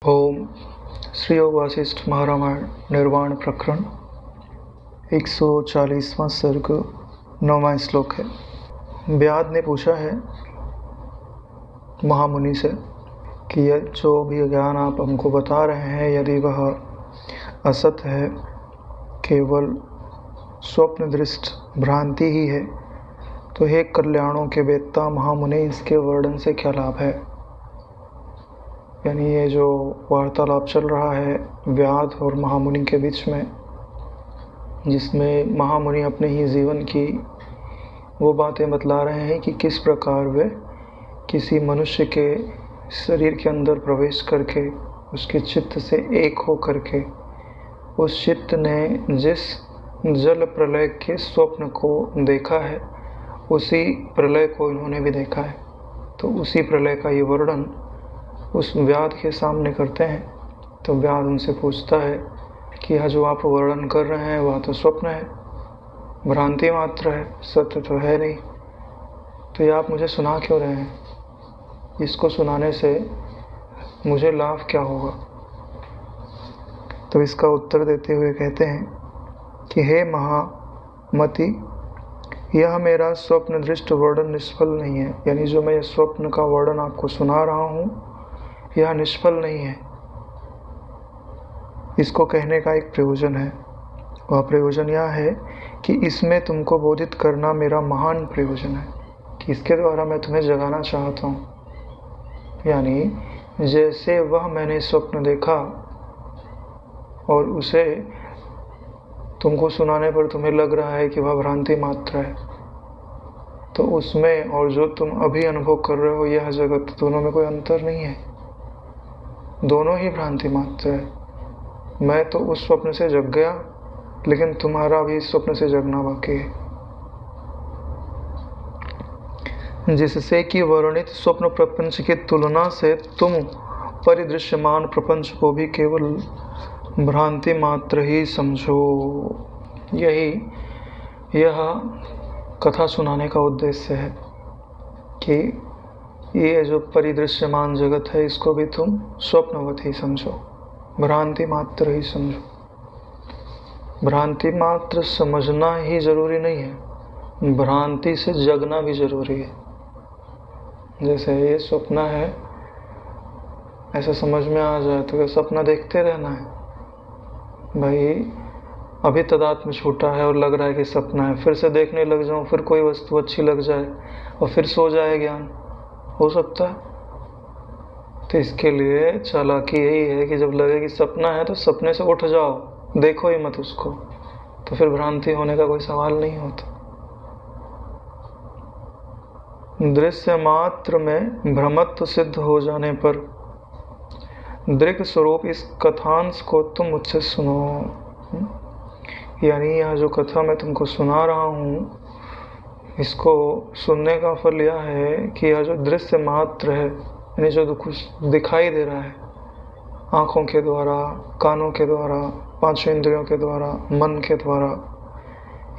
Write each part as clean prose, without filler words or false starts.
ओम श्री योग वासिष्ठ महारामायण निर्वाण प्रकरण 140वां सर्ग 9वां श्लोक है। व्याध ने पूछा है महामुनि से कि यह जो भी ज्ञान आप हमको बता रहे हैं यदि वह असत है, केवल स्वप्न दृष्ट भ्रांति ही है, तो हे कल्याणों के वेत्ता महामुनि, इसके वर्णन से क्या लाभ है। यानी ये जो वार्तालाप चल रहा है व्याध और महामुनि के बीच में, जिसमें महामुनि अपने ही जीवन की वो बातें बतला रहे हैं कि किस प्रकार वे किसी मनुष्य के शरीर के अंदर प्रवेश करके उसके चित्त से एक हो करके उस चित्त ने जिस जल प्रलय के स्वप्न को देखा है उसी प्रलय को इन्होंने भी देखा है। तो उसी प्रलय का ये वर्णन उस व्याध के सामने करते हैं। तो व्याध उनसे पूछता है कि यह जो आप वर्णन कर रहे हैं वह तो स्वप्न है, भ्रांति मात्र है, सत्य तो है नहीं। तो ये आप मुझे सुना क्यों रहे हैं? इसको सुनाने से मुझे लाभ क्या होगा? तो इसका उत्तर देते हुए कहते हैं कि हे महामति, यह मेरा स्वप्न दृष्ट वर्णन निष्फल नहीं है। यानी जो मैं स्वप्न का वर्णन आपको सुना रहा हूँ यह निष्फल नहीं है। इसको कहने का एक प्रयोजन है। वह प्रयोजन यह है कि इसमें तुमको बोधित करना मेरा महान प्रयोजन है, कि इसके द्वारा मैं तुम्हें जगाना चाहता हूँ। यानी जैसे वह मैंने स्वप्न देखा और उसे तुमको सुनाने पर तुम्हें लग रहा है कि वह भ्रांति मात्र है, तो उसमें और जो तुम अभी अनुभव कर रहे हो यह जगत, दोनों में कोई अंतर नहीं है, दोनों ही भ्रांति मात्र है। मैं तो उस स्वप्न से जग गया, लेकिन तुम्हारा भी इस स्वप्न से जगना बाकी है, जिससे कि वर्णित स्वप्न प्रपंच की तुलना से तुम परिदृश्यमान प्रपंच को भी केवल भ्रांति मात्र ही समझो। यही यह कथा सुनाने का उद्देश्य है कि ये जो परिदृश्यमान जगत है इसको भी तुम स्वप्नवत ही समझो, भ्रांति मात्र ही समझो। भ्रांति मात्र समझना ही जरूरी नहीं है, भ्रांति से जगना भी जरूरी है। जैसे ये स्वप्न है ऐसा समझ में आ जाए तो ये सपना देखते रहना है। भाई अभी तदात्म छूटा है और लग रहा है कि सपना है, फिर से देखने लग जाऊं, फिर कोई वस्तु अच्छी लग जाए और फिर सो जाए ज्ञान, हो सकता है। तो इसके लिए चालाकी यही है कि जब लगे कि सपना है तो सपने से उठ जाओ, देखो ही मत उसको, तो फिर भ्रांति होने का कोई सवाल नहीं होता। दृश्य मात्र में भ्रमत्व सिद्ध हो जाने पर दृक् स्वरूप इस कथांश को तुम मुझसे सुनो। यानी यह जो कथा मैं तुमको सुना रहा हूँ इसको सुनने का फल यह है कि यह जो दृश्य मात्र है, यानी जो कुछ दिखाई दे रहा है आँखों के द्वारा, कानों के द्वारा, पांचों इंद्रियों के द्वारा, मन के द्वारा,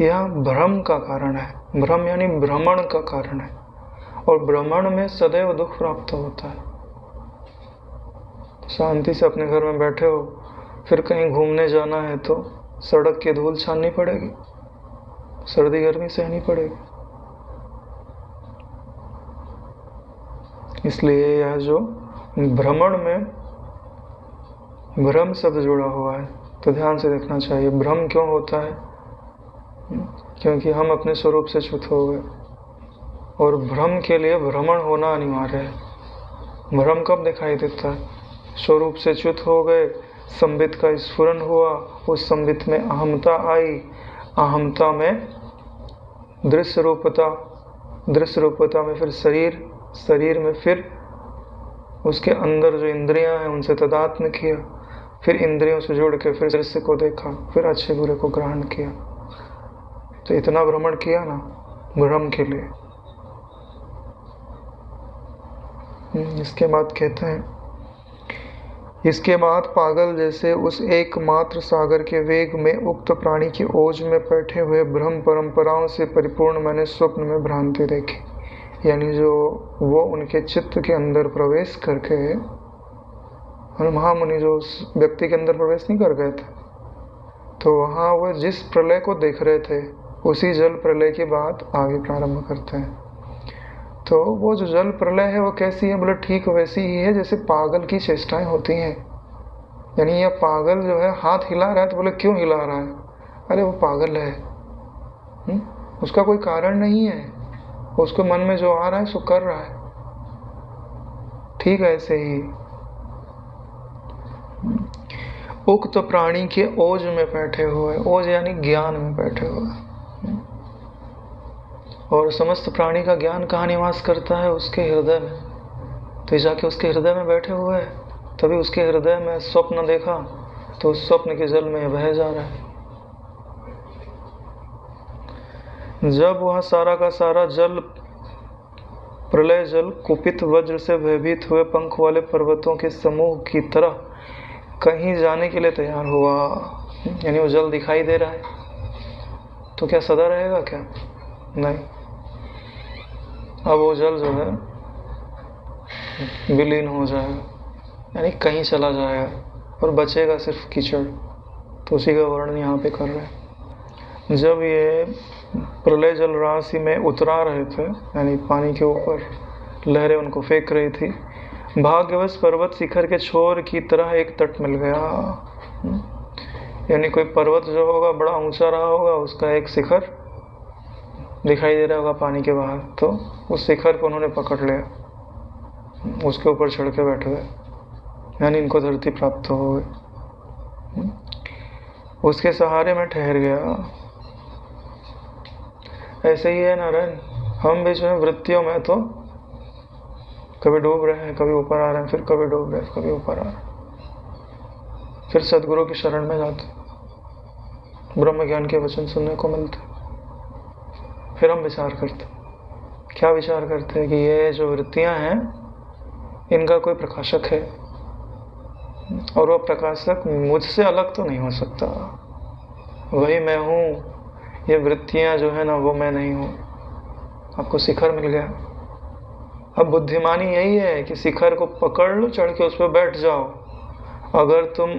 यह भ्रम का कारण है। भ्रम यानी भ्रमण का कारण है, और भ्रमण में सदैव दुख प्राप्त होता है। शांति से अपने घर में बैठे हो, फिर कहीं घूमने जाना है तो सड़क की धूल छाननी पड़ेगी, सर्दी गर्मी सहनी पड़ेगी। इसलिए यह जो भ्रमण में भ्रम शब्द जुड़ा हुआ है तो ध्यान से देखना चाहिए। भ्रम क्यों होता है? क्योंकि हम अपने स्वरूप से च्युत हो गए, और भ्रम के लिए भ्रमण होना अनिवार्य है। भ्रम कब दिखाई देता है? स्वरूप से च्युत हो गए, संबित का स्फुरन हुआ, उस संबित में अहमता आई, अहमता में दृश्य रूपता, दृश्य रूपता में फिर शरीर, शरीर में फिर उसके अंदर जो इंद्रियां हैं उनसे तादात्म्य किया, फिर इंद्रियों से जुड़ के फिर दृश्य को देखा, फिर अच्छे बुरे को ग्रहण किया। तो इतना भ्रमण किया ना भ्रम के लिए। इसके बाद कहते हैं, इसके बाद पागल जैसे उस एकमात्र सागर के वेग में उक्त प्राणी की ओज में बैठे हुए भ्रम परंपराओं से परिपूर्ण मैंने स्वप्न में भ्रांति देखी। यानी जो वो उनके चित्त के अंदर प्रवेश करके और महामुनि जो उस व्यक्ति के अंदर प्रवेश नहीं कर गए थे, तो वहाँ वो जिस प्रलय को देख रहे थे उसी जल प्रलय की बात आगे प्रारंभ करते हैं। तो वो जो जल प्रलय है वो कैसी है? बोले ठीक वैसी ही है जैसे पागल की चेष्टाएं होती हैं। यानी यह पागल जो है हाथ हिला रहा है, तो बोले क्यों हिला रहा है? अरे वो पागल है, उसका कोई कारण नहीं है, उसको मन में जो आ रहा है सो कर रहा है। ठीक है, ऐसे ही उक्त प्राणी के ओज में बैठे हुए, ओज यानी ज्ञान में बैठे हुए, और समस्त प्राणी का ज्ञान कहाँ निवास करता है? उसके हृदय में। तो जाके उसके हृदय में बैठे हुए हैं, तभी उसके हृदय में स्वप्न देखा तो उस स्वप्न के जल में बह जा रहा है। जब वह सारा का सारा जल, प्रलय जल, कुपित वज्र से भयभीत हुए पंख वाले पर्वतों के समूह की तरह कहीं जाने के लिए तैयार हुआ, यानी वो जल दिखाई दे रहा है, तो क्या सदा रहेगा क्या? नहीं, अब वो जल जो है विलीन हो जाएगा, यानी कहीं चला जाएगा और बचेगा सिर्फ कीचड़। तो उसी का वर्णन यहाँ पे कर रहे हैं। जब ये प्रलय जल राशि में उतरा रहे थे, यानी पानी के ऊपर लहरें उनको फेंक रही थी, भाग्यवश पर्वत शिखर के छोर की तरह एक तट मिल गया। यानी कोई पर्वत जो होगा बड़ा ऊंचा रहा होगा, उसका एक शिखर दिखाई दे रहा होगा पानी के बाहर, तो उस शिखर को उन्होंने पकड़ लिया, उसके ऊपर चढ़ के बैठ गए, यानी इनको धरती प्राप्त हो गई। उसके सहारे में ठहर गया। ऐसे ही है नारायण, हम बीच में वृत्तियों में तो कभी डूब रहे हैं, कभी ऊपर आ रहे हैं, फिर कभी डूब रहे हैं, कभी ऊपर आ रहे हैं, फिर सदगुरु की शरण में जाते, ब्रह्म ज्ञान के वचन सुनने को मिलते, फिर हम विचार करते। क्या विचार करते हैं कि ये जो वृत्तियां हैं इनका कोई प्रकाशक है, और वह प्रकाशक मुझसे अलग तो नहीं हो सकता, वही मैं हूँ, ये वृत्तियां जो है ना वो मैं नहीं हूँ। आपको शिखर मिल गया। अब बुद्धिमानी यही है कि शिखर को पकड़ लो, चढ़ के उस पर बैठ जाओ। अगर तुम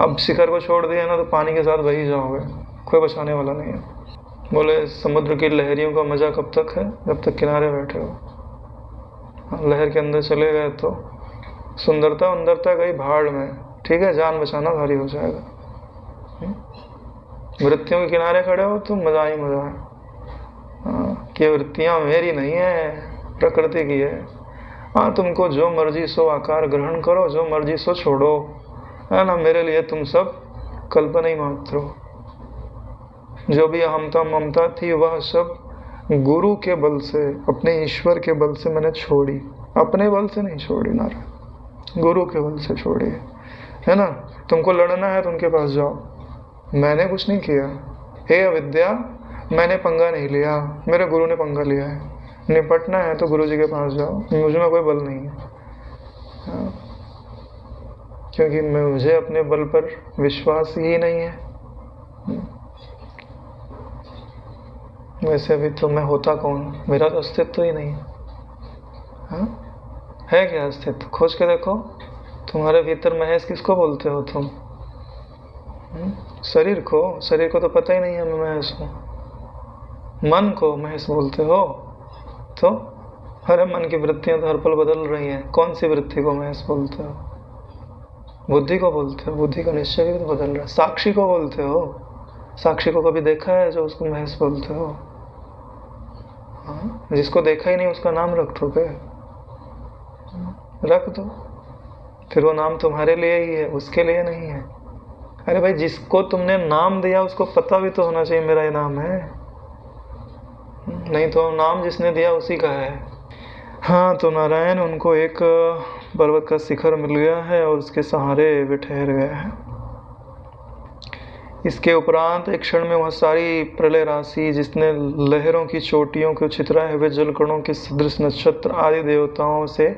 अब शिखर को छोड़ दिया ना तो पानी के साथ बही जाओगे, कोई बचाने वाला नहीं है। बोले समुद्र की लहरियों का मजा कब तक है? जब तक किनारे बैठे हो। लहर के अंदर चले गए तो सुंदरता उंदरता गई भाड़ में, ठीक है, जान बचाना भारी हो जाएगा। वृत्तियों के किनारे खड़े हो तो मजा ही मजा है। कि वृत्तियां मेरी नहीं है, प्रकृति की है। हाँ, तुमको जो मर्जी सो आकार ग्रहण करो, जो मर्जी सो छोड़ो, है ना। मेरे लिए तुम सब कल्पना ही मात्र हो। जो भी अहमता ममता थी वह सब गुरु के बल से, अपने ईश्वर के बल से मैंने छोड़ी, अपने बल से नहीं छोड़ी नारायण, गुरु के बल से छोड़ी है ना। तुमको लड़ना है तो उनके पास जाओ, मैंने कुछ नहीं किया। हे अविद्या, मैंने पंगा नहीं लिया, मेरे गुरु ने पंगा लिया है। निपटना है तो गुरु जी के पास जाओ, मुझ में कोई बल नहीं है। क्योंकि मुझे अपने बल पर विश्वास ही नहीं है। वैसे अभी तो मैं होता कौन, मेरा तो अस्तित्व ही नहीं है। है क्या अस्तित्व? खोज के देखो, तुम्हारे भीतर महेश किसको बोलते हो तुम? शरीर को तो पता ही नहीं है मैं महेश हूँ। मन को महेश बोलते हो तो अरे मन की वृत्तियां तो हर पल बदल रही हैं, कौन सी वृत्ति को महेश बोलते हो? बुद्धि को बोलते हो, बुद्धि का निश्चय भी तो बदल रहा है। साक्षी को बोलते हो, साक्षी को कभी देखा है जो उसको महेश बोलते हो? जिसको देखा ही नहीं उसका नाम रख दो, रख दो, फिर वो नाम तुम्हारे लिए ही है, उसके लिए नहीं है। अरे भाई, जिसको तुमने नाम दिया उसको पता भी तो होना चाहिए मेरा ये नाम है, नहीं तो नाम जिसने दिया उसी का है। हाँ, तो नारायण उनको एक पर्वत का शिखर मिल गया है और उसके सहारे वे ठहर गए हैं। इसके उपरांत एक क्षण में वह सारी प्रलय राशि जिसने लहरों की चोटियों को छितराए हुए जलकणों के सदृश नक्षत्र आदि देवताओं से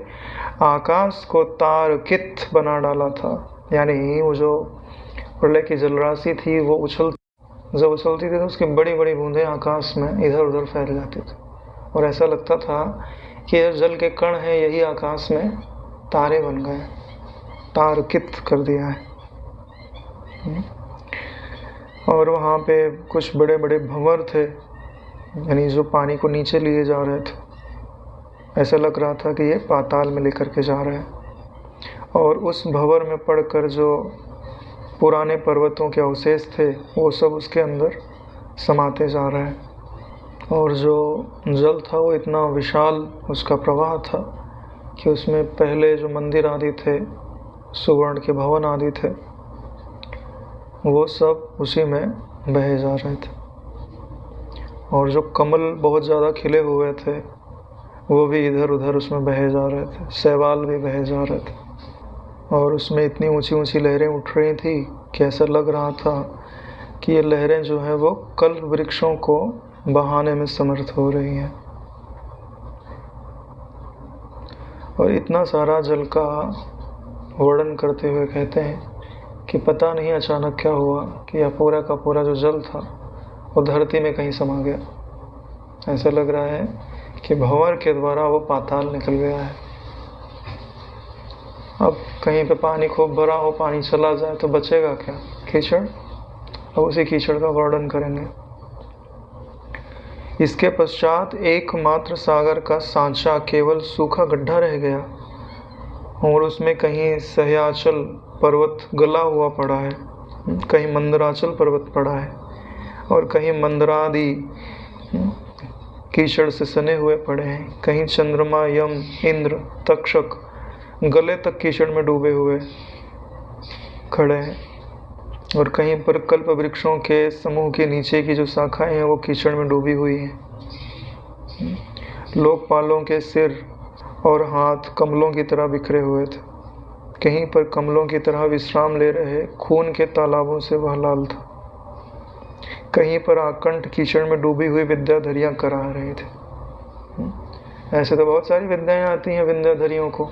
आकाश को तारकित बना डाला था, यानी वो जो प्रलय की जलराशि थी वो जब उछलती थी तो उसकी बड़ी बड़ी बूंदें आकाश में इधर उधर फैल जाती थी, और ऐसा लगता था कि ये जल के कण हैं, यही आकाश में तारे बन गए। तार्कित कर दिया है। और वहाँ पे कुछ बड़े बड़े भंवर थे, यानी जो पानी को नीचे लिए जा रहे थे। ऐसा लग रहा था कि ये पाताल में लेकर के जा रहे हैं। और उस भंवर में पड़कर जो पुराने पर्वतों के अवशेष थे वो सब उसके अंदर समाते जा रहे हैं। और जो जल था वो इतना विशाल उसका प्रवाह था कि उसमें पहले जो मंदिर आदि थे, सुवर्ण के भवन आदि थे, वो सब उसी में बहे जा रहे थे। और जो कमल बहुत ज़्यादा खिले हुए थे वो भी इधर उधर उसमें बहे जा रहे थे, शैवाल भी बहे जा रहे थे। और उसमें इतनी ऊंची ऊंची लहरें उठ रही थी कि ऐसा लग रहा था कि ये लहरें जो है वो कल्प वृक्षों को बहाने में समर्थ हो रही हैं। और इतना सारा जल का वर्णन करते हुए कहते हैं कि पता नहीं अचानक क्या हुआ कि यह पूरा का पूरा जो जल था वो धरती में कहीं समा गया। ऐसा लग रहा है कि भंवर के द्वारा वो पाताल निकल गया है। अब कहीं पे पानी खूब भरा हो, पानी चला जाए तो बचेगा क्या? कीचड़। अब उसी कीचड़ का वर्णन करेंगे। इसके पश्चात एकमात्र सागर का सांचा केवल सूखा गड्ढा रह गया और उसमें कहीं सह्याचल पर्वत गला हुआ पड़ा है, कहीं मंदराचल पर्वत पड़ा है और कहीं मंदरादि कीचड़ से सने हुए पड़े हैं। कहीं चंद्रमा, यम, इंद्र, तक्षक गले तक कीचड़ में डूबे हुए खड़े हैं। और कहीं पर कल्प वृक्षों के समूह के नीचे की जो शाखाएं हैं वो कीचड़ में डूबी हुई हैं। लोकपालों के सिर और हाथ कमलों की तरह बिखरे हुए थे। कहीं पर कमलों की तरह विश्राम ले रहे खून के तालाबों से वह लाल था। कहीं पर आकंठ कीचड़ में डूबी हुई विद्याधरियां करा रहे थे। ऐसे तो बहुत सारी विद्याएं आती हैं विद्याधरियों को,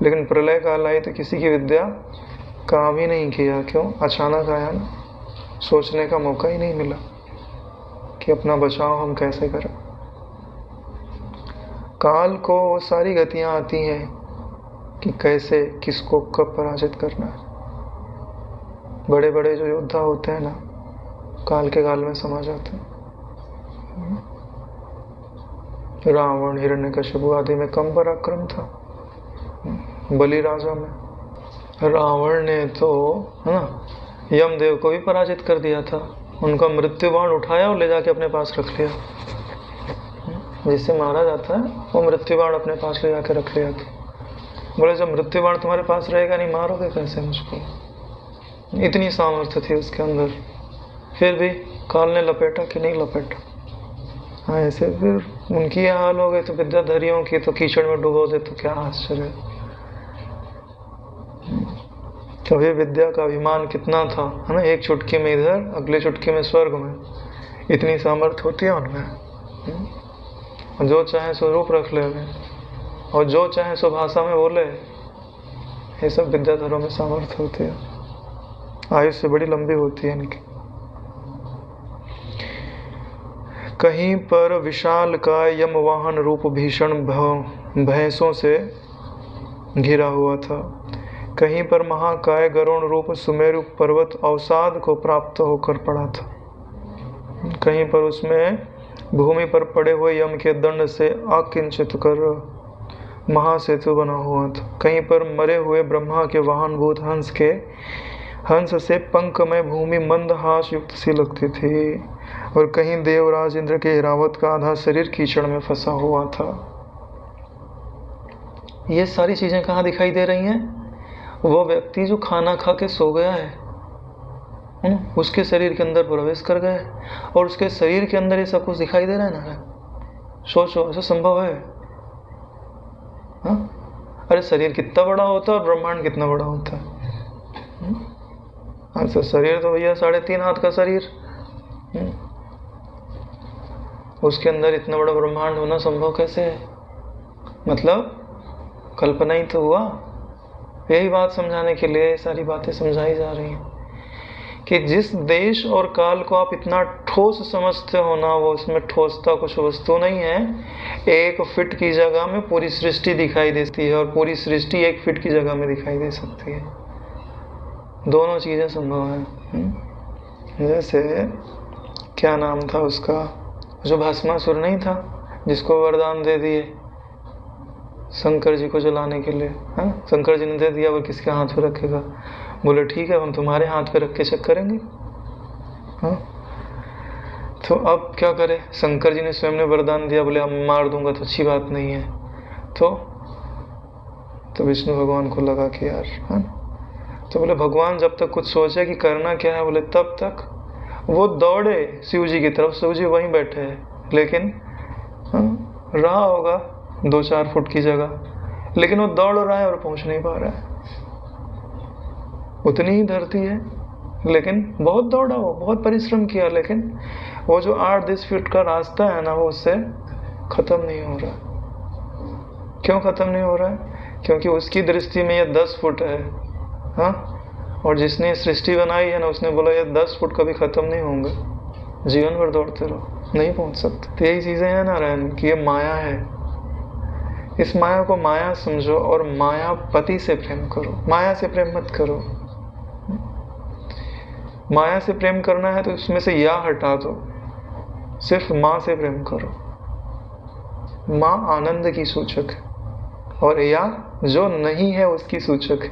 लेकिन प्रलय काल आई तो किसी की विद्या काम ही नहीं किया। क्यों? अचानक आया ना, सोचने का मौका ही नहीं मिला कि अपना बचाव हम कैसे करें। काल को वो सारी गतियां आती हैं कि कैसे किसको कब पराजित करना है। बड़े बड़े जो योद्धा होते हैं ना, काल के काल में समा जाते हैं। रावण, हिरण्यकशिपु आदि में कम पराक्रम था, बलि राजा में रावण ने तो है ना यमदेव को भी पराजित कर दिया था। उनका मृत्यु बाण उठाया और ले जाके अपने पास रख लिया। जिससे मारा जाता है वो मृत्यु बाण अपने पास ले जाके रख लिया था। बोले जब मृत्यु बाण तुम्हारे पास रहेगा नहीं, मारोगे कैसे मुझको? इतनी सामर्थ्य थी उसके अंदर। फिर भी काल ने लपेटा कि नहीं लपेटा। हाँ, ऐसे फिर उनकी ये हाल हो गई तो विद्याधरियों की तो कीचड़ में डुबो दे तो क्या आश्चर्य। कभी विद्या का अभिमान कितना था, है ना? एक चुटकी में इधर, अगले चुटकी में स्वर्ग में। इतनी सामर्थ्य होती है उनमें। जो चाहे सो रूप रख ले और जो चाहे सो भाषा में बोले। ये सब विद्याधरों में सामर्थ्य होती है। आयुष्य बड़ी लंबी होती है इनकी। कहीं पर विशाल का यमवाहन रूप भीषण भैंसों से घिरा हुआ था। कहीं पर महाकाय गरुण रूप सुमेरु पर्वत अवसाद को प्राप्त होकर पड़ा था। कहीं पर उसमें भूमि पर पड़े हुए यम के दंड से अकिंचित कर महासेतु बना हुआ था। कहीं पर मरे हुए ब्रह्मा के वाहन भूत हंस से पंखमय भूमि मंदहास युक्त सी लगती थी। और कहीं देवराज इंद्र के ऐरावत का आधा शरीर कीचड़ में फंसा हुआ था। ये सारी चीजें कहाँ दिखाई दे रही हैं? वो व्यक्ति जो खाना खा के सो गया है, उसके शरीर के अंदर प्रवेश कर गए और उसके शरीर के अंदर ये सब कुछ दिखाई दे रहा है ना। सोचो, ऐसा संभव है? हाँ? अरे शरीर कितना बड़ा होता है और ब्रह्मांड कितना बड़ा होता है। अच्छा, शरीर तो भैया 3.5 हाथ का शरीर, उसके अंदर इतना बड़ा ब्रह्मांड होना संभव कैसे है? मतलब कल्पना ही तो हुआ। यही बात समझाने के लिए सारी बातें समझाई जा रही हैं कि जिस देश और काल को आप इतना ठोस समझते हो ना, वो उसमें ठोसता कुछ वस्तु नहीं है। 1 फीट की जगह में पूरी सृष्टि दिखाई देती है और पूरी सृष्टि 1 फीट की जगह में दिखाई दे सकती है। दोनों चीज़ें संभव हैं। जैसे क्या नाम था उसका, जो भस्मासुर नहीं था, जिसको वरदान दे दिए शंकर जी को जलाने के लिए। हाँ, शंकर जी ने दे दिया, वो किसके हाथ पे रखेगा? बोले ठीक है, हम तुम्हारे हाथ पे रख के चेक करेंगे। हाँ, तो अब क्या करें? शंकर जी ने स्वयं ने वरदान दिया, बोले अब मार दूंगा तो अच्छी बात नहीं है। तो विष्णु भगवान को लगा कि यार, हाँ, तो बोले भगवान जब तक कुछ सोचे कि करना क्या है, बोले तब तक वो दौड़े शिव जी की तरफ। शिव जी वहीं बैठे हैं, लेकिन हाँ, रहा होगा 2-4 फुट की जगह, लेकिन वो दौड़ रहा है और पहुंच नहीं पा रहा है। उतनी ही धरती है, लेकिन बहुत दौड़ा, वो बहुत परिश्रम किया, लेकिन वो जो 8-10 फीट का रास्ता है ना, वो उससे खत्म नहीं हो रहा। क्यों खत्म नहीं हो रहा है? क्योंकि उसकी दृष्टि में ये 10 फुट है। हाँ, और जिसने सृष्टि बनाई है ना, उसने बोला ये 10 फुट कभी खत्म नहीं होंगे, जीवन भर दौड़ते रहो, नहीं पहुंच सकते। तो यही चीजें हैं नारायण कि ये माया है। इस माया को माया समझो और मायापति से प्रेम करो, माया से प्रेम मत करो। माया से प्रेम करना है तो उसमें से या हटा दो, सिर्फ माँ से प्रेम करो। माँ आनंद की सूचक है और या जो नहीं है उसकी सूचक है।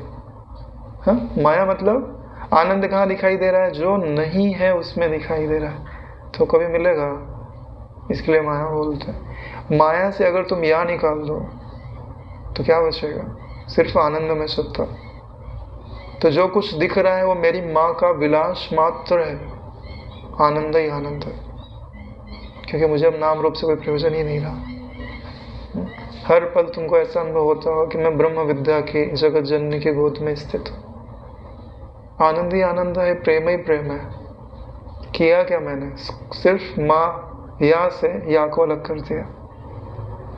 हाँ, माया मतलब आनंद कहाँ दिखाई दे रहा है? जो नहीं है उसमें दिखाई दे रहा है, तो कभी मिलेगा, इसके लिए माया बोलते हैं। माया से अगर तुम या निकाल दो तो क्या बचेगा? सिर्फ आनंद में सत्ता। तो जो कुछ दिख रहा है वो मेरी माँ का विलास मात्र है, आनंद ही आनंद है, क्योंकि मुझे अब नाम रूप से कोई प्रयोजन ही नहीं रहा। हर पल तुमको ऐसा अनुभव होता होगा कि मैं ब्रह्म विद्या की जगत जननी की गोद में स्थित हूँ। आनंद ही आनंद है, प्रेम ही प्रेम है। किया क्या मैंने? सिर्फ माँ या से या को अलग कर दिया,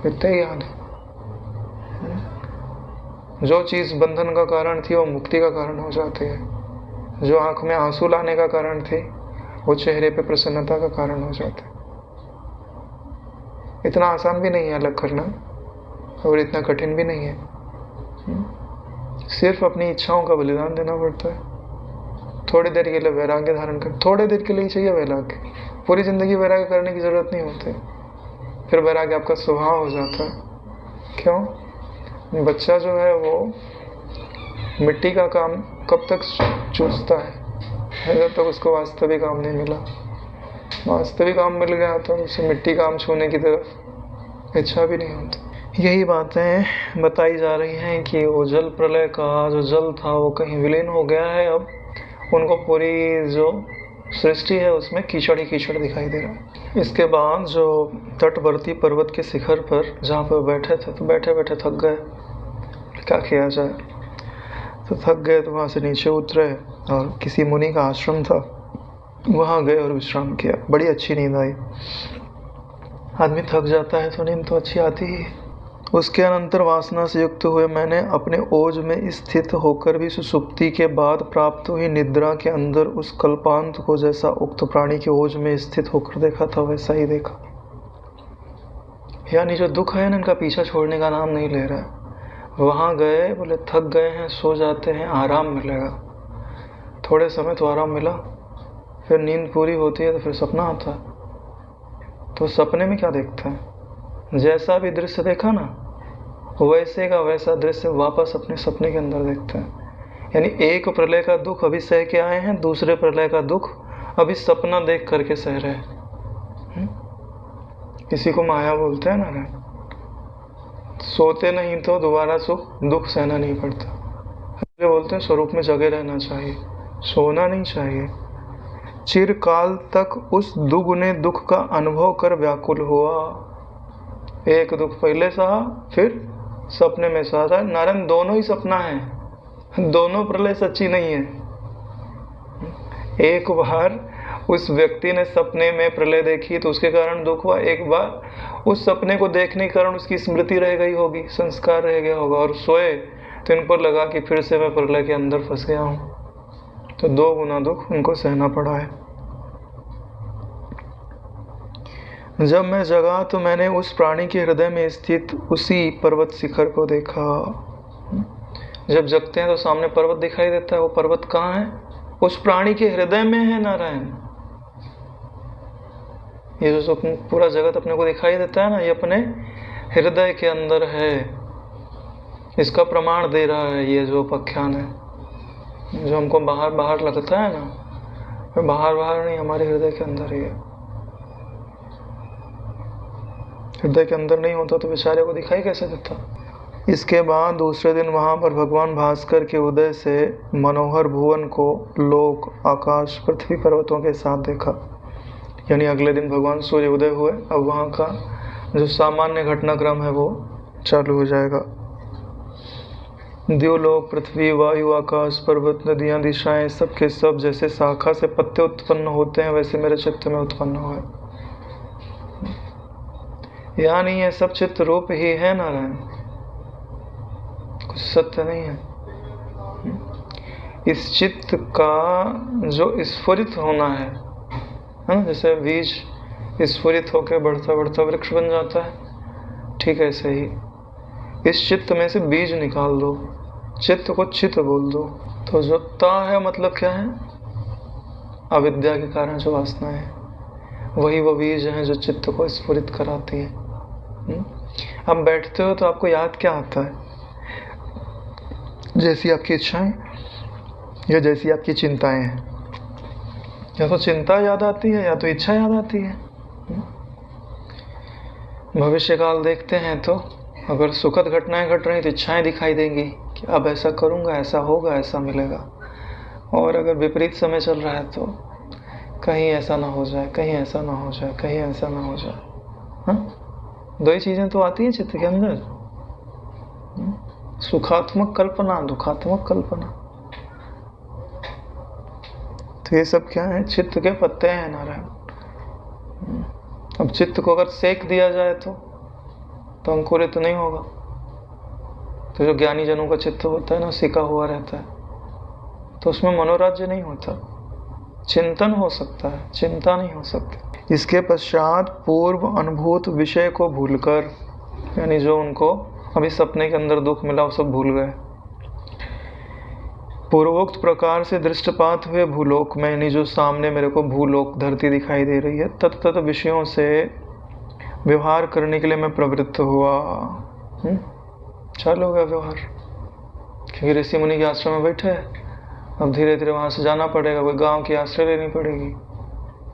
इतना ही याद है। जो चीज बंधन का कारण थी वो मुक्ति का कारण हो जाती है। जो आंख में आंसू लाने का कारण थी वो चेहरे पे प्रसन्नता का कारण हो जाती है। इतना आसान भी नहीं है अलग करना, और इतना कठिन भी नहीं है। सिर्फ अपनी इच्छाओं का बलिदान देना पड़ता है। थोड़ी देर के लिए वैराग्य धारण कर, थोड़ी देर के लिए चाहिए वैराग्य, पूरी जिंदगी वैराग्य करने की जरूरत नहीं होती। फिर वैराग्य आपका स्वभाव हो जाता है। क्यों? बच्चा जो है वो मिट्टी का काम कब तक चूसता है जब तक उसको वास्तविक काम नहीं मिला। वास्तविक काम मिल गया तो उसे मिट्टी काम छूने की तरफ इच्छा भी नहीं होती। यही बातें बताई जा रही हैं कि वो जल प्रलय का जो जल था वो कहीं विलीन हो गया है। अब उनको पूरी जो सृष्टि है उसमें कीचड़ ही कीचड़ दिखाई दे रहा है। इसके बाद जो तटवर्ती पर्वत के शिखर पर जहाँ पर बैठे थे, तो बैठे बैठे थक गए, क्या किया जाए, तो थक गए तो वहाँ से नीचे उतरे और किसी मुनि का आश्रम था, वहाँ गए और विश्राम किया। बड़ी अच्छी नींद आई। आदमी थक जाता है तो नींद तो अच्छी आती ही। उसके अनंतर वासना से युक्त हुए मैंने अपने ओज में स्थित होकर भी सुसुप्ति के बाद प्राप्त हुई निद्रा के अंदर उस कल्पांत को जैसा उक्त प्राणी के ओज में स्थित होकर देखा था वैसा ही देखा। यानी जो दुख है ना, इनका पीछा छोड़ने का नाम नहीं ले रहा है। वहाँ गए, बोले थक गए हैं, सो जाते हैं, आराम मिलेगा। थोड़े समय तो आराम मिला, फिर नींद पूरी होती है तो फिर सपना आता है। तो सपने में क्या देखते हैं? जैसा भी दृश्य देखा ना, वैसे का वैसा दृश्य वापस अपने सपने के अंदर देखते हैं। यानी एक प्रलय का दुख अभी सह के आए हैं, दूसरे प्रलय का दुख अभी सपना देख करके सह रहे हैं। इसी को माया बोलते हैं ना। सोते नहीं तो दोबारा दुख सहना नहीं पड़ता। इसलिए बोलते हैं स्वरूप में जगे रहना चाहिए, सोना नहीं चाहिए। चिरकाल तक उस दुगुने दुख का अनुभव कर व्याकुल हुआ। एक दुख पहले सहा, फिर सपने में सहा था। नारायण दोनों ही सपना है, दोनों प्रलय सच्ची नहीं है। एक बार उस व्यक्ति ने सपने में प्रलय देखी तो उसके कारण दुख हुआ। एक बार उस सपने को देखने के कारण उसकी स्मृति रह गई होगी, संस्कार रह गया होगा, और सोए तो इन पर लगा कि फिर से मैं प्रलय के अंदर फंस गया हूँ। तो 2 गुना दुख उनको सहना पड़ा है। जब मैं जगा तो मैंने उस प्राणी के हृदय में स्थित उसी पर्वत शिखर को देखा। जब जगते हैं तो सामने पर्वत दिखाई देता है, वो पर्वत कहाँ है? उस प्राणी के हृदय में है नारायण। ये जो पूरा जगत अपने को दिखाई देता है ना, ये अपने हृदय के अंदर है। इसका प्रमाण दे रहा है ये जो उपाख्यान है। जो हमको बाहर बाहर लगता है ना, बाहर बाहर नहीं, हमारे हृदय के अंदर ही है। हृदय के अंदर नहीं होता तो बेचारे को दिखाई कैसे देता। इसके बाद दूसरे दिन वहाँ पर भगवान भास्कर के उदय से मनोहर भुवन को लोक, आकाश, पृथ्वी, पर्वतों के साथ देखा। यानी अगले दिन भगवान सूर्य उदय हुए। अब वहाँ का जो सामान्य घटनाक्रम है वो चालू हो जाएगा। द्युलोक, पृथ्वी, वायु, आकाश, पर्वत, नदियाँ, दिशाएं, सब के सब जैसे शाखा से पत्ते उत्पन्न होते हैं वैसे मेरे चित्त में उत्पन्न हुए। यानी ये सब चित्त रूप ही है नारायण, कुछ सत्य नहीं है। इस चित्त का जो स्फुरित होना है ना, जैसे बीज स्फुरित होकर बढ़ता बढ़ता वृक्ष बन जाता है, ठीक ऐसे ही इस चित्त में से बीज निकाल दो, चित्त को चित्त बोल दो। तो जो ता है मतलब क्या है? अविद्या के कारण जो वासना है, वही वो बीज हैं जो चित्त को स्फुरित कराती है। अब बैठते हो तो आपको याद क्या आता है? जैसी आपकी इच्छाएं या जैसी आपकी चिंताएं हैं। या तो चिंता याद आती है या तो इच्छा याद आती है। भविष्य काल देखते हैं तो अगर सुखद घटनाएं घट रही तो इच्छाएं दिखाई देंगी कि अब ऐसा करूंगा, ऐसा होगा, ऐसा मिलेगा। और अगर विपरीत समय चल रहा है तो कहीं ऐसा ना हो जाए, कहीं ऐसा ना हो जाए, कहीं ऐसा ना हो जाए। हाँ, 2 ही चीजें तो आती हैं चित्त के अंदर, सुखात्मक कल्पना, दुखात्मक कल्पना। तो ये सब क्या है? चित्त के पत्ते हैं नारायण। अब चित्त को अगर सेक दिया जाए तो अंकुरित तो नहीं होगा। तो जो ज्ञानी जनों का चित्त होता है ना, सिका हुआ रहता है, तो उसमें मनोराज्य नहीं होता, चिंतन हो सकता है, चिंता नहीं हो सकती। इसके पश्चात पूर्व अनुभूत विषय को भूलकर, यानी जो उनको अभी सपने के अंदर दुख मिला वो सब भूल गए। पूर्वोक्त प्रकार से दृष्टपात हुए भूलोक में, यानी जो सामने मेरे को भूलोक धरती दिखाई दे रही है, तत्त विषयों से व्यवहार करने के लिए मैं प्रवृत्त हुआ। चालू हो गया व्यवहार, क्योंकि ऋषि मुनि के आश्रम में बैठे हैं। अब धीरे धीरे वहां से जाना पड़ेगा, कोई गांव की आश्रय लेनी पड़ेगी।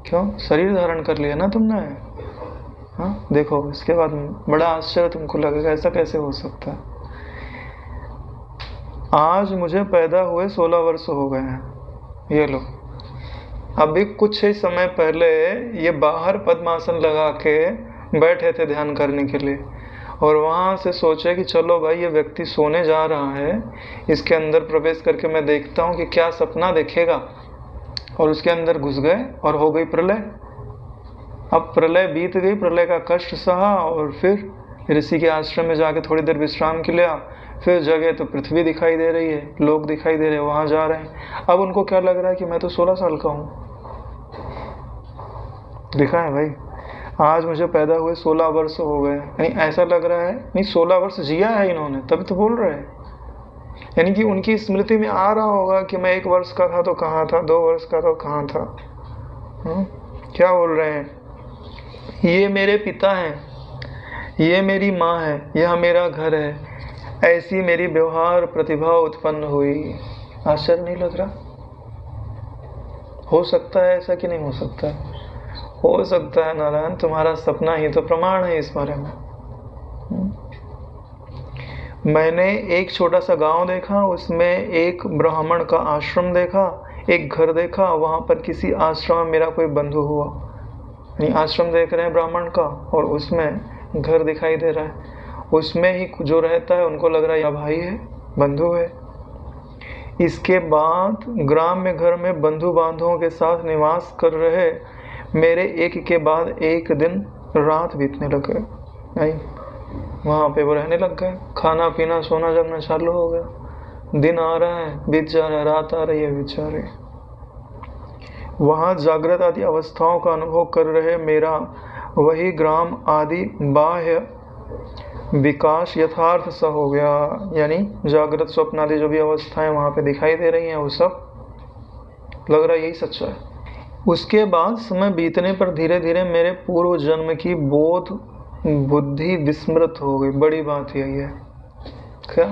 क्यों? शरीर धारण कर लिया ना तुमने। हाँ, देखो इसके बाद बड़ा आश्चर्य तुमको लगेगा, ऐसा कैसे हो सकता है। आज मुझे पैदा हुए 16 वर्ष हो गए हैं। ये लो, अभी कुछ ही समय पहले ये बाहर पद्मासन लगा के बैठे थे ध्यान करने के लिए, और वहाँ से सोचे कि चलो भाई ये व्यक्ति सोने जा रहा है, इसके अंदर प्रवेश करके मैं देखता हूँ कि क्या सपना देखेगा। और उसके अंदर घुस गए और हो गई प्रलय। अब प्रलय बीत गई, प्रलय का कष्ट सहा, और फिर ऋषि के आश्रम में जाके थोड़ी देर विश्राम के लिया। फिर जगह तो पृथ्वी दिखाई दे रही है, लोग दिखाई दे रहे हैं, वहाँ जा रहे हैं। अब उनको क्या लग रहा है कि मैं तो 16 साल का हूँ। दिखा है भाई, आज मुझे पैदा हुए 16 वर्ष हो गए, यानी ऐसा लग रहा है नहीं 16 वर्ष जिया है इन्होंने, तभी तो बोल रहे हैं। यानी कि उनकी स्मृति में आ रहा होगा कि मैं 1 वर्ष का था तो कहाँ था, 2 वर्ष का तो कहाँ था। क्या बोल रहे हैं? ये मेरे पिता हैं, ये मेरी माँ है, यह मेरा घर है, ऐसी मेरी व्यवहार प्रतिभा उत्पन्न हुई। आश्चर्य नहीं लग रहा? हो सकता है ऐसा कि नहीं हो सकता है? हो सकता है नारायण, तुम्हारा सपना ही तो प्रमाण है इस बारे में। मैंने एक छोटा सा गांव देखा, उसमें एक ब्राह्मण का आश्रम देखा, एक घर देखा, वहां पर किसी आश्रम में मेरा कोई बंधु हुआ। यानी आश्रम देख रहे हैं ब्राह्मण का और उसमें घर दिखाई दे रहा है, उसमें ही जो रहता है उनको लग रहा है यह भाई है, बंधु है। इसके बाद ग्राम में घर में बंधु बांधवों के साथ निवास कर रहे मेरे एक के बाद एक दिन रात बीतने लग गए। नहीं, वहाँ पे वो रहने लग गए, खाना पीना सोना जमना चालू हो गया। दिन आ रहा है, बीत जा रहा है, रात आ रही है, बीत जा रही है। वहाँ जागृत आदि अवस्थाओं का अनुभव कर रहे मेरा वही ग्राम आदि बाह्य विकास यथार्थ सा हो गया। यानी जागृत स्वप्न आदि जो भी अवस्थाएं वहाँ पे दिखाई दे रही हैं वो सब लग रहा है यही सच्चा है। उसके बाद समय बीतने पर धीरे धीरे मेरे पूर्व जन्म की बोध बुद्धि विस्मृत हो गई। बड़ी बात यही है क्या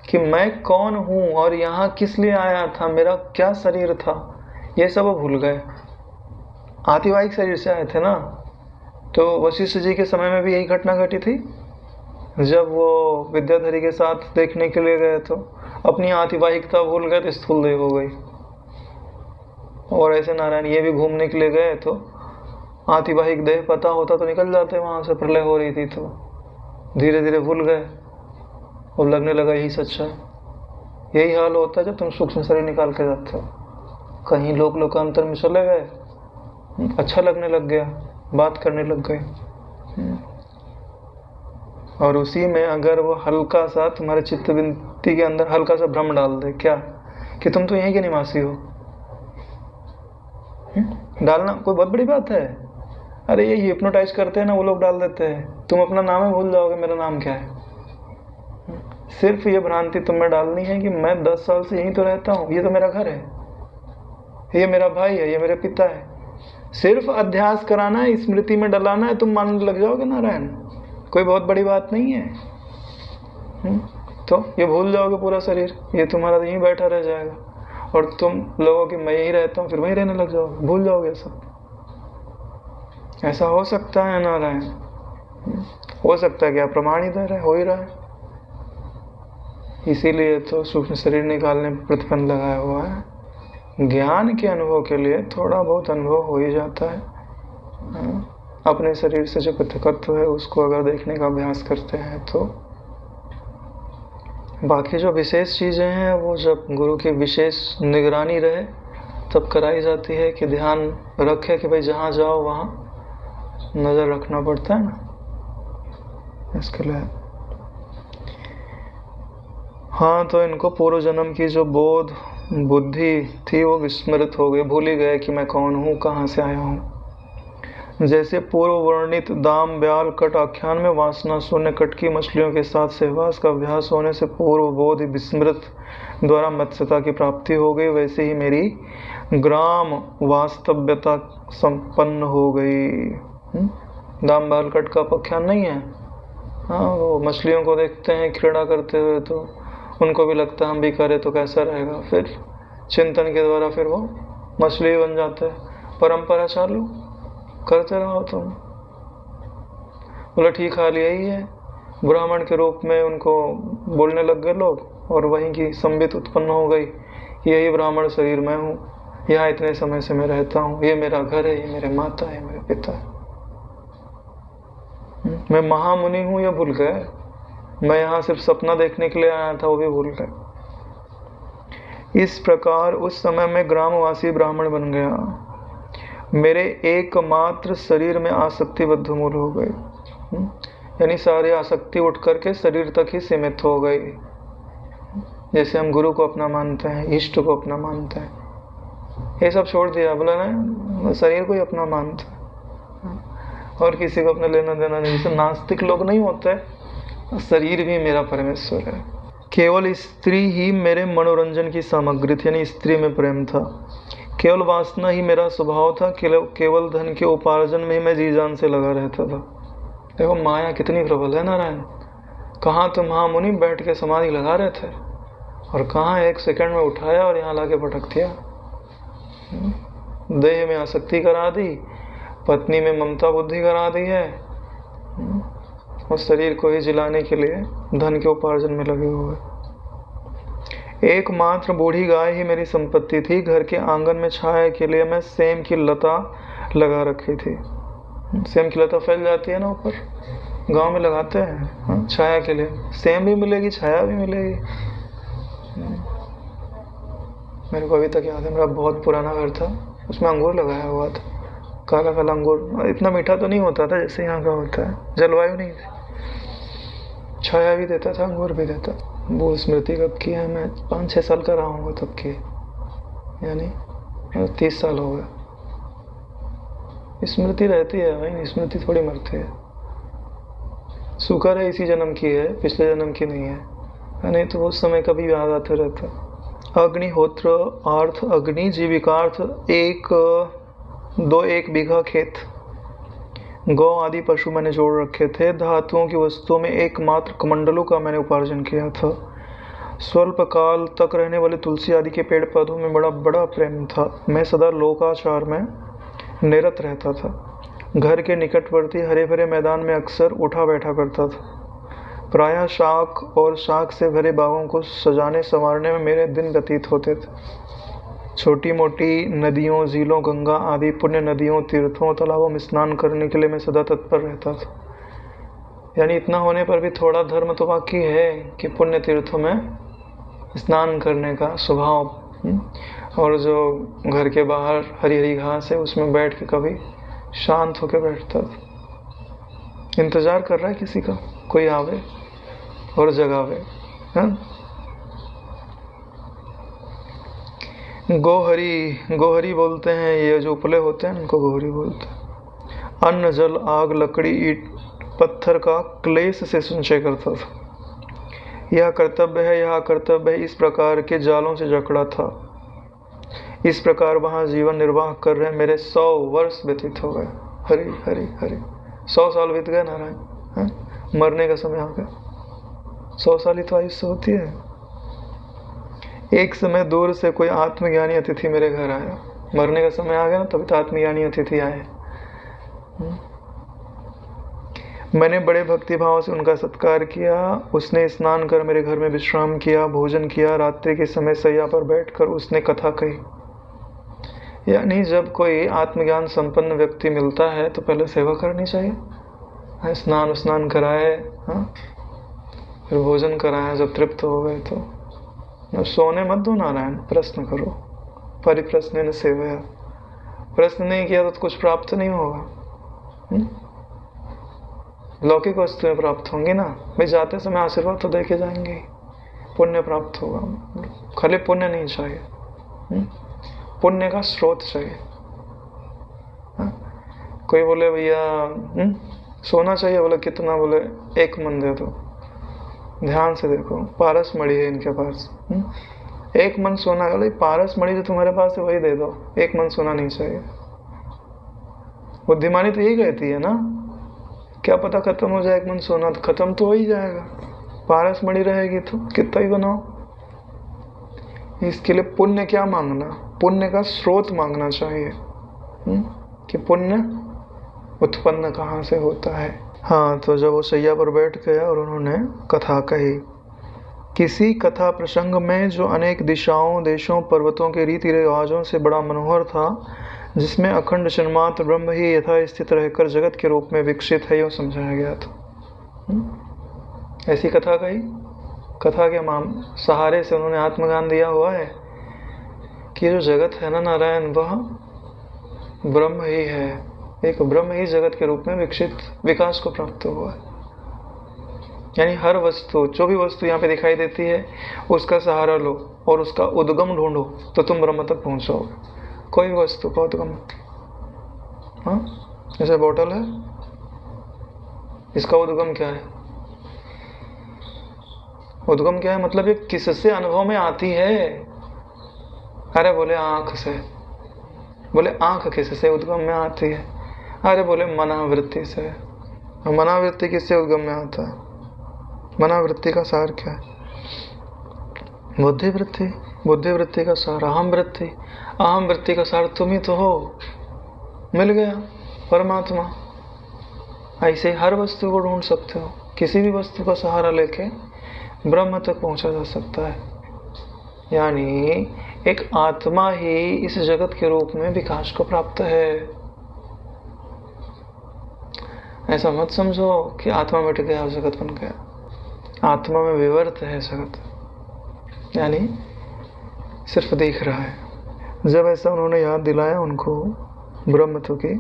कि मैं कौन हूँ और यहाँ किस लिए आया था, मेरा क्या शरीर था, ये सब वो भूल गए। आतिवाहिक शरीर से आए थे ना, तो वशिष्ठ जी के समय में भी यही घटना घटी थी। जब वो विद्याधरी के साथ देखने के लिए गए तो अपनी आतिवाहिकता भूल गए तो स्थूल देह हो गई। और ऐसे नारायण ये भी घूमने के लिए गए तो आतिवाहिक देह पता होता तो निकल जाते वहाँ से, प्रलय हो रही थी तो धीरे धीरे भूल गए और लगने लगा यही सच्चा है। यही हाल होता है जब तुम सूक्ष्म शरीर निकाल के जाते हो। कहीं लोकांतर में चले गए, अच्छा लगने लग गया, बात करने लग गए, और उसी में अगर वो हल्का सा तुम्हारे चित्तवृत्ति के अंदर हल्का सा भ्रम डाल दे क्या कि तुम तो यहीं के निवासी हो, डालना कोई बहुत बड़ी बात है। अरे ये हिप्नोटाइज करते हैं ना वो लोग, डाल देते हैं तुम अपना नाम ही भूल जाओगे, मेरा नाम क्या है। सिर्फ ये भ्रांति तुम्हें डालनी है कि मैं 10 साल से यहीं तो रहता हूँ, ये तो मेरा घर है, ये मेरा भाई है, ये मेरे पिता है। सिर्फ अध्यास कराना है, स्मृति में डलाना है, तुम मानने लग जाओगे नारायण कोई बहुत बड़ी बात नहीं है। तो ये भूल जाओगे पूरा शरीर, ये तुम्हारा यहीं बैठा रह जाएगा और तुम लोगों की मैं यहीं रहता हूँ, फिर वहीं रहने लग जाओगे, भूल जाओगे सब। ऐसा हो सकता है नारायण? हो सकता है क्या? प्रमाण ही दे रहे, हो ही रहा है। इसीलिए तो सूक्ष्म शरीर निकालने पर प्रतिबंध लगाया हुआ है। ज्ञान के अनुभव के लिए थोड़ा बहुत अनुभव हो ही जाता है। अपने शरीर से जो पृथकत्व है उसको अगर देखने का अभ्यास करते हैं तो बाकी जो विशेष चीज़ें हैं वो जब गुरु की विशेष निगरानी रहे तब कराई जाती है कि ध्यान रखे कि भाई जहाँ जाओ वहाँ नज़र रखना पड़ता है ना, इसके लिए। हाँ, तो इनको पूर्व जन्म की जो बोध बुद्धि थी वो विस्मृत हो गई, भूल ही गए कि मैं कौन हूँ, कहाँ से आया हूँ। जैसे पूर्व वर्णित दाम ब्याल कट आख्यान में वासना शून्य कटकी मछलियों के साथ सहवास का अभ्यास होने से पूर्व बोध विस्मृत द्वारा मत्स्यता की प्राप्ति हो गई, वैसे ही मेरी ग्राम वास्तव्यता संपन्न हो गई। दाम ब्याल कट का आख्यान नहीं है? हाँ, वो मछलियों को देखते हैं क्रीड़ा करते हुए तो उनको भी लगता है हम भी करें तो कैसा रहेगा, फिर चिंतन के द्वारा फिर वो मछली बन जाते हैं। परंपरा चालू करते रहो तुम। बोला ठीक हाल यही है, ब्राह्मण के रूप में उनको बोलने लग गए लोग और वहीं की संबित उत्पन्न हो गई, यही ब्राह्मण शरीर मैं हूँ, यहाँ इतने समय से मैं रहता हूँ, ये मेरा घर है, ये मेरे माता है, मेरे पिता है, मैं महामुनि हूँ, ये भूल गए। मैं यहाँ सिर्फ सपना देखने के लिए आया था, वो भी भूल गए। इस प्रकार उस समय में ग्रामवासी ब्राह्मण बन गया। मेरे एकमात्र शरीर में आसक्ति बद्धमूल हो गई, यानी सारी आसक्ति उठ करके शरीर तक ही सीमित हो गई। जैसे हम गुरु को अपना मानते हैं, इष्ट को अपना मानते हैं, ये सब छोड़ दिया, बोला ना शरीर को ही अपना मानते हैं और किसी को अपना लेना देना नहीं। जैसे नास्तिक लोग नहीं होते, शरीर भी मेरा परमेश्वर है। केवल स्त्री ही मेरे मनोरंजन की सामग्री थी, यानी स्त्री में प्रेम था। केवल वासना ही मेरा स्वभाव था। केवल धन के उपार्जन में ही मैं जी जान से लगा रहता था। देखो माया कितनी प्रबल है नारायण। कहाँ तो महामुनि बैठ के समाधि लगा रहे थे और कहाँ एक सेकंड में उठाया और यहाँ लाके पटक दिया। देह में आसक्ति करा दी, पत्नी में ममता बुद्धि करा दी है, और शरीर को ही जिलाने के लिए धन के उपार्जन में लगे हुए। एकमात्र बूढ़ी गाय ही मेरी संपत्ति थी। घर के आंगन में छाया के लिए मैं सेम की लता लगा रखी थी। सेम की लता फैल जाती है ना ऊपर, गांव में लगाते हैं छाया के लिए। सेम भी मिलेगी, छाया भी मिलेगी। मेरे को अभी तक याद है, मेरा बहुत पुराना घर था, उसमें अंगूर लगाया हुआ था, काला काला अंगूर। इतना मीठा तो नहीं होता था जैसे यहाँ का होता है, जलवायु नहीं थी, छाया भी देता था, अंगूर भी देता। वो स्मृति कब की है, मैं 5-6 साल का रहा हूँ तब की, यानी 30 साल हो गए। स्मृति रहती है भाई, स्मृति थोड़ी मरती है। शुक्र है इसी जन्म की है, पिछले जन्म की नहीं है, नहीं तो उस समय कभी याद आते रहता। अग्निहोत्र अर्थ अग्नि, जीविकार्थ 1 बीघा खेत, गौ आदि पशु मैंने जोड़ रखे थे। धातुओं की वस्तुओं में एकमात्र कमंडलों का मैंने उपार्जन किया था। स्वल्प काल तक रहने वाले तुलसी आदि के पेड़ पौधों में बड़ा बड़ा प्रेम था। मैं सदा लोकाचार में निरत रहता था। घर के निकटवर्ती हरे भरे मैदान में अक्सर उठा बैठा करता था। प्रायः शाख और शाख से भरे बागों को सजाने संवारने में मेरे दिन व्यतीत होते थे। छोटी मोटी नदियों, झीलों, गंगा आदि पुण्य नदियों, तीर्थों, तालाबों में स्नान करने के लिए मैं सदा तत्पर रहता था। यानी इतना होने पर भी थोड़ा धर्म तो बाकी है कि पुण्य तीर्थों में स्नान करने का स्वभाव, और जो घर के बाहर हरी हरी घास है उसमें बैठ के कभी शांत होकर बैठता था। इंतजार कर रहा है किसी का, कोई आवे और जगावे। गोहरी बोलते हैं, ये जो उपले होते हैं उनको गोहरी बोलते हैं। अन्न जल आग लकड़ी ईट पत्थर का क्लेश से संचय करता था। यह कर्तव्य है, यह कर्तव्य है, इस प्रकार के जालों से जकड़ा था। इस प्रकार वहाँ जीवन निर्वाह कर रहे मेरे 100 वर्ष व्यतीत हो गए। हरि हरि हरि 100 साल बीत गए नारायण, मरने का समय आ गया। 100 साल ही तो आयुष्य होती है। एक समय दूर से कोई आत्मज्ञानी अतिथि मेरे घर आया। मरने का समय आ गया ना, तभी तो आत्मज्ञानी अतिथि आए। मैंने बड़े भक्ति भाव से उनका सत्कार किया। उसने स्नान कर मेरे घर में विश्राम किया, भोजन किया। रात्रि के समय शैया पर बैठकर उसने कथा कही। यानी जब कोई आत्मज्ञान संपन्न व्यक्ति मिलता है तो पहले सेवा करनी चाहिए। स्नान कराए, फिर भोजन कराए। जब तृप्त हो गए तो सोने मत दो नारायण, प्रश्न करो। परिप्रश्न न सेवया, प्रश्न नहीं किया तो कुछ प्राप्त नहीं होगा। लौकिक वस्तुएं प्राप्त होंगी ना भाई, जाते समय आशीर्वाद तो देके जाएंगे, पुण्य प्राप्त होगा। खाली पुण्य नहीं चाहिए, पुण्य का स्रोत चाहिए। कोई बोले भैया सोना चाहिए, बोले कितना, बोले 1 मन दे दो। ध्यान से देखो, पारस मणि है इनके पास, 1 मन सोना, बोले पारस मणि जो तुम्हारे पास है वही दे दो, 1 मन सोना नहीं चाहिए। बुद्धिमानी तो यही कहती है ना, क्या पता खत्म हो जाए 1 मन सोना, तो खत्म तो हो ही जाएगा। पारस मणि रहेगी तो कितना ही बनाओ। इसके लिए पुण्य क्या मांगना, पुण्य का स्रोत मांगना चाहिए कि पुण्य उत्पन्न कहाँ से होता है। हाँ, तो जब वो शैया पर बैठ गया और उन्होंने कथा कही। किसी कथा प्रसंग में जो अनेक दिशाओं, देशों, पर्वतों के रीति रिवाजों से बड़ा मनोहर था, जिसमें अखंड चिन्मात्र ब्रह्म ही यथा स्थित रहकर जगत के रूप में विकसित है, यूँ समझाया गया था। ऐसी कथा कही। कथा के सहारे से उन्होंने आत्मज्ञान दिया हुआ है कि जो जगत है ना नारायण, वह ब्रह्म ही है। एक ब्रह्म ही जगत के रूप में विकास को प्राप्त हुआ है। यानी हर वस्तु, जो भी वस्तु यहाँ पे दिखाई देती है, उसका सहारा लो और उसका उद्गम ढूंढो तो तुम ब्रह्म तक पहुँचोगे। कोई वस्तु का उद्गम, जैसे बोतल है, इसका उद्गम क्या है? उद्गम क्या है मतलब ये किससे अनुभव में आती है? अरे बोले आंख से। बोले आंख किससे उद्गम में आती है? अरे बोले मनावृत्ति से। मनावृत्ति किससे उद्गम में आता है? मनावृत्ति का सार क्या है? बुद्धिवृत्ति। बुद्धिवृत्ति का सार अहम वृत्ति। अहम वृत्ति का सार तुम ही तो हो। मिल गया परमात्मा। ऐसे हर वस्तु को ढूंढ सकते हो। किसी भी वस्तु का सहारा लेके ब्रह्म तक पहुंचा जा सकता है। यानी एक आत्मा ही इस जगत के रूप में विकास को प्राप्त है। ऐसा मत समझो कि आत्मा मिट गया और जगत बन गया। आत्मा में विवर्त है जगत, यानी सिर्फ देख रहा है। जब ऐसा उन्होंने याद दिलाया उनको ब्रह्मत्व की,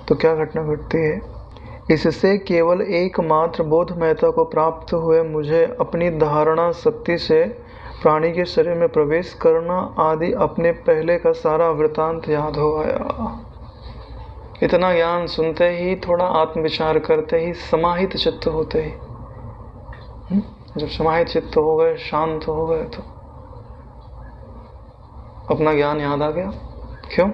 तो क्या घटना घटती है? इससे केवल एकमात्र बोधमयता को प्राप्त हुए मुझे अपनी धारणा शक्ति से प्राणी के शरीर में प्रवेश करना आदि अपने पहले का सारा वृतांत याद हो आया। इतना ज्ञान सुनते ही, थोड़ा आत्मविचार करते ही, समाहित चित्त होते ही, जब समाहित चित्त हो गए, शांत हो गए, तो अपना ज्ञान याद आ गया। क्यों?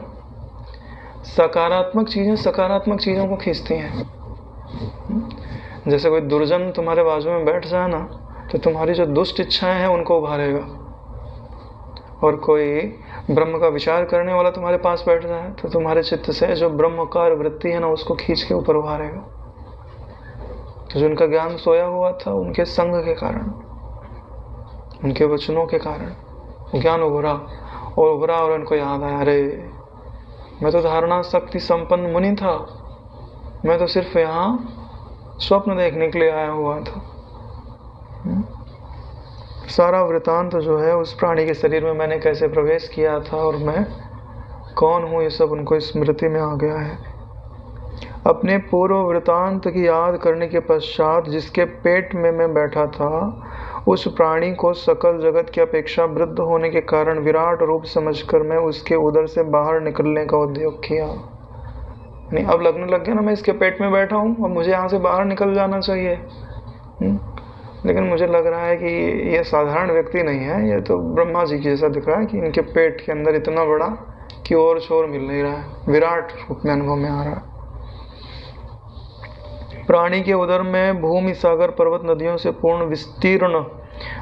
सकारात्मक चीजें सकारात्मक चीजों को खींचती हैं। जैसे कोई दुर्जन तुम्हारे बाजू में बैठ जाए ना, तो तुम्हारी जो दुष्ट इच्छाएं हैं उनको उभारेगा, और कोई ब्रह्म का विचार करने वाला तुम्हारे पास बैठ जाए तो तुम्हारे चित्त से जो ब्रह्मकार वृत्ति है ना, उसको खींच के ऊपर उभारेगा। तो जिनका ज्ञान सोया हुआ था, उनके संग के कारण, उनके वचनों के कारण ज्ञान उभरा और उनको याद आया, अरे मैं तो धारणा शक्ति संपन्न मुनि था, मैं तो सिर्फ यहाँ स्वप्न देखने के लिए आया हुआ था। सारा वृतांत जो है उस प्राणी के शरीर में मैंने कैसे प्रवेश किया था और मैं कौन हूँ, ये सब उनको स्मृति में आ गया है। अपने पूर्व वृतांत की याद करने के पश्चात जिसके पेट में मैं बैठा था, उस प्राणी को सकल जगत की अपेक्षा वृद्ध होने के कारण विराट रूप समझकर मैं उसके उदर से बाहर निकलने का उद्योग किया। नहीं, अब लगने लग गया ना, मैं इसके पेट में बैठा हूँ, अब मुझे यहाँ से बाहर निकल जाना चाहिए। लेकिन मुझे लग रहा है कि ये साधारण व्यक्ति नहीं है, ये तो ब्रह्मा जी की जैसा दिख रहा है कि इनके पेट के अंदर इतना बड़ा कि और छोर मिल नहीं रहा है, विराट रूप में अनुभव में आ रहा है। प्राणी के उदर में भूमि, सागर, पर्वत, नदियों से पूर्ण विस्तीर्ण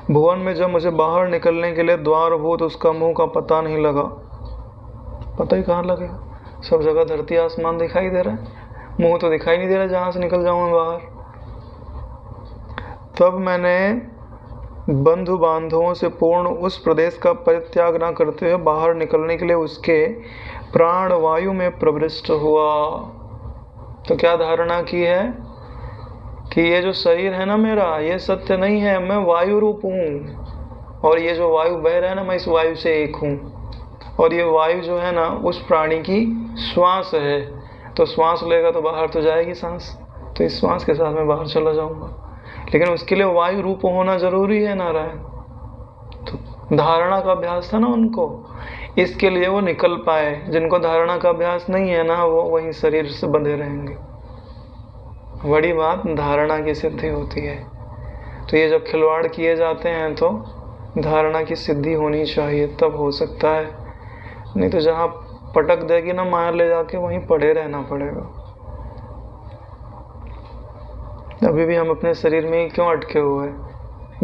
भुवन में जब मुझे बाहर निकलने के लिए द्वारभूत उसका मुंह का पता नहीं लगा। पता ही कहाँ लगेगा, सब जगह धरती आसमान दिखाई दे रहा है, मुंह तो दिखाई नहीं दे रहा जहाँ से निकल जाऊँ मैं बाहर। तब मैंने बंधु बांधवों से पूर्ण उस प्रदेश का परित्याग न करते हुए बाहर निकलने के लिए उसके प्राण वायु में प्रविष्ट हुआ। तो क्या धारणा की है कि ये जो शरीर है ना मेरा, ये सत्य नहीं है, मैं वायु रूप हूँ, और ये जो वायु बह रहा है ना, मैं इस वायु से एक हूँ, और ये वायु जो है ना उस प्राणी की श्वास है। तो श्वास लेगा तो बाहर तो जाएगी सांस, तो इस श्वास के साथ मैं बाहर चला जाऊंगा, लेकिन उसके लिए वायु रूप होना जरूरी है नारायण। तो धारणा का अभ्यास था ना उनको, इसके लिए वो निकल पाए। जिनको धारणा का अभ्यास नहीं है ना, वो वहीं शरीर से बंधे रहेंगे। बड़ी बात धारणा की सिद्धि होती है। तो ये जब खिलवाड़ किए जाते हैं तो धारणा की सिद्धि होनी चाहिए, तब हो सकता है, नहीं तो जहाँ पटक देगी ना माया, ले जाके वहीं पड़े रहना पड़ेगा। अभी भी हम अपने शरीर में ही क्यों अटके हुए?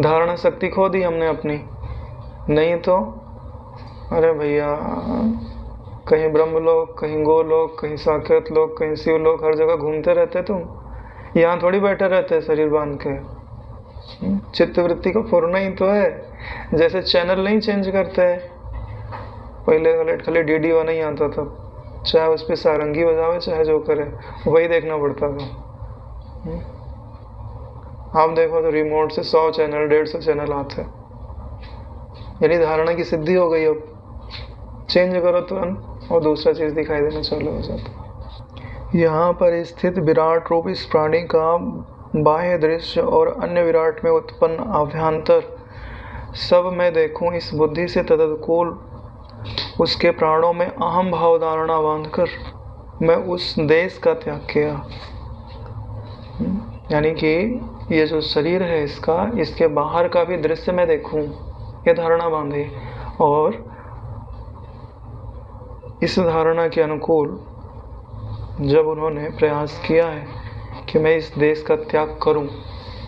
धारणा शक्ति खो दी हमने अपनी, नहीं तो अरे भैया, कहीं ब्रह्मलोक, कहीं गोलोक, कहीं साकेत लोक, कहीं शिवलोक, हर जगह घूमते रहते तुम। यहाँ थोड़ी बैठे रहते शरीर बांध के। चित्त वृत्ति को फुरना ही तो है। जैसे चैनल नहीं चेंज करते, पहले खाली डीडी वन नहीं आता था, चाहे उस पर सारंगी बजावे चाहे जो करे, वही देखना पड़ता था। आप देखो तो रिमोट से 100 चैनल 150 चैनल आते हैं। यानी धारणा की सिद्धि हो गई। अब चेंज करो तुरंत और दूसरा चीज दिखाई देना चालू हो जाता। यहाँ पर स्थित विराट रूप इस प्राणी का बाह्य दृश्य और अन्य विराट में उत्पन्न आभ्यंतर सब मैं देखूं, इस बुद्धि से तदनुकूल उसके प्राणों में अहम भाव धारणा बांधकर मैं उस देश का त्याग किया। यानी कि ये जो शरीर है इसका, इसके बाहर का भी दृश्य मैं देखूं, ये धारणा बांधी। और इस धारणा के अनुकूल जब उन्होंने प्रयास किया है कि मैं इस देश का त्याग करूं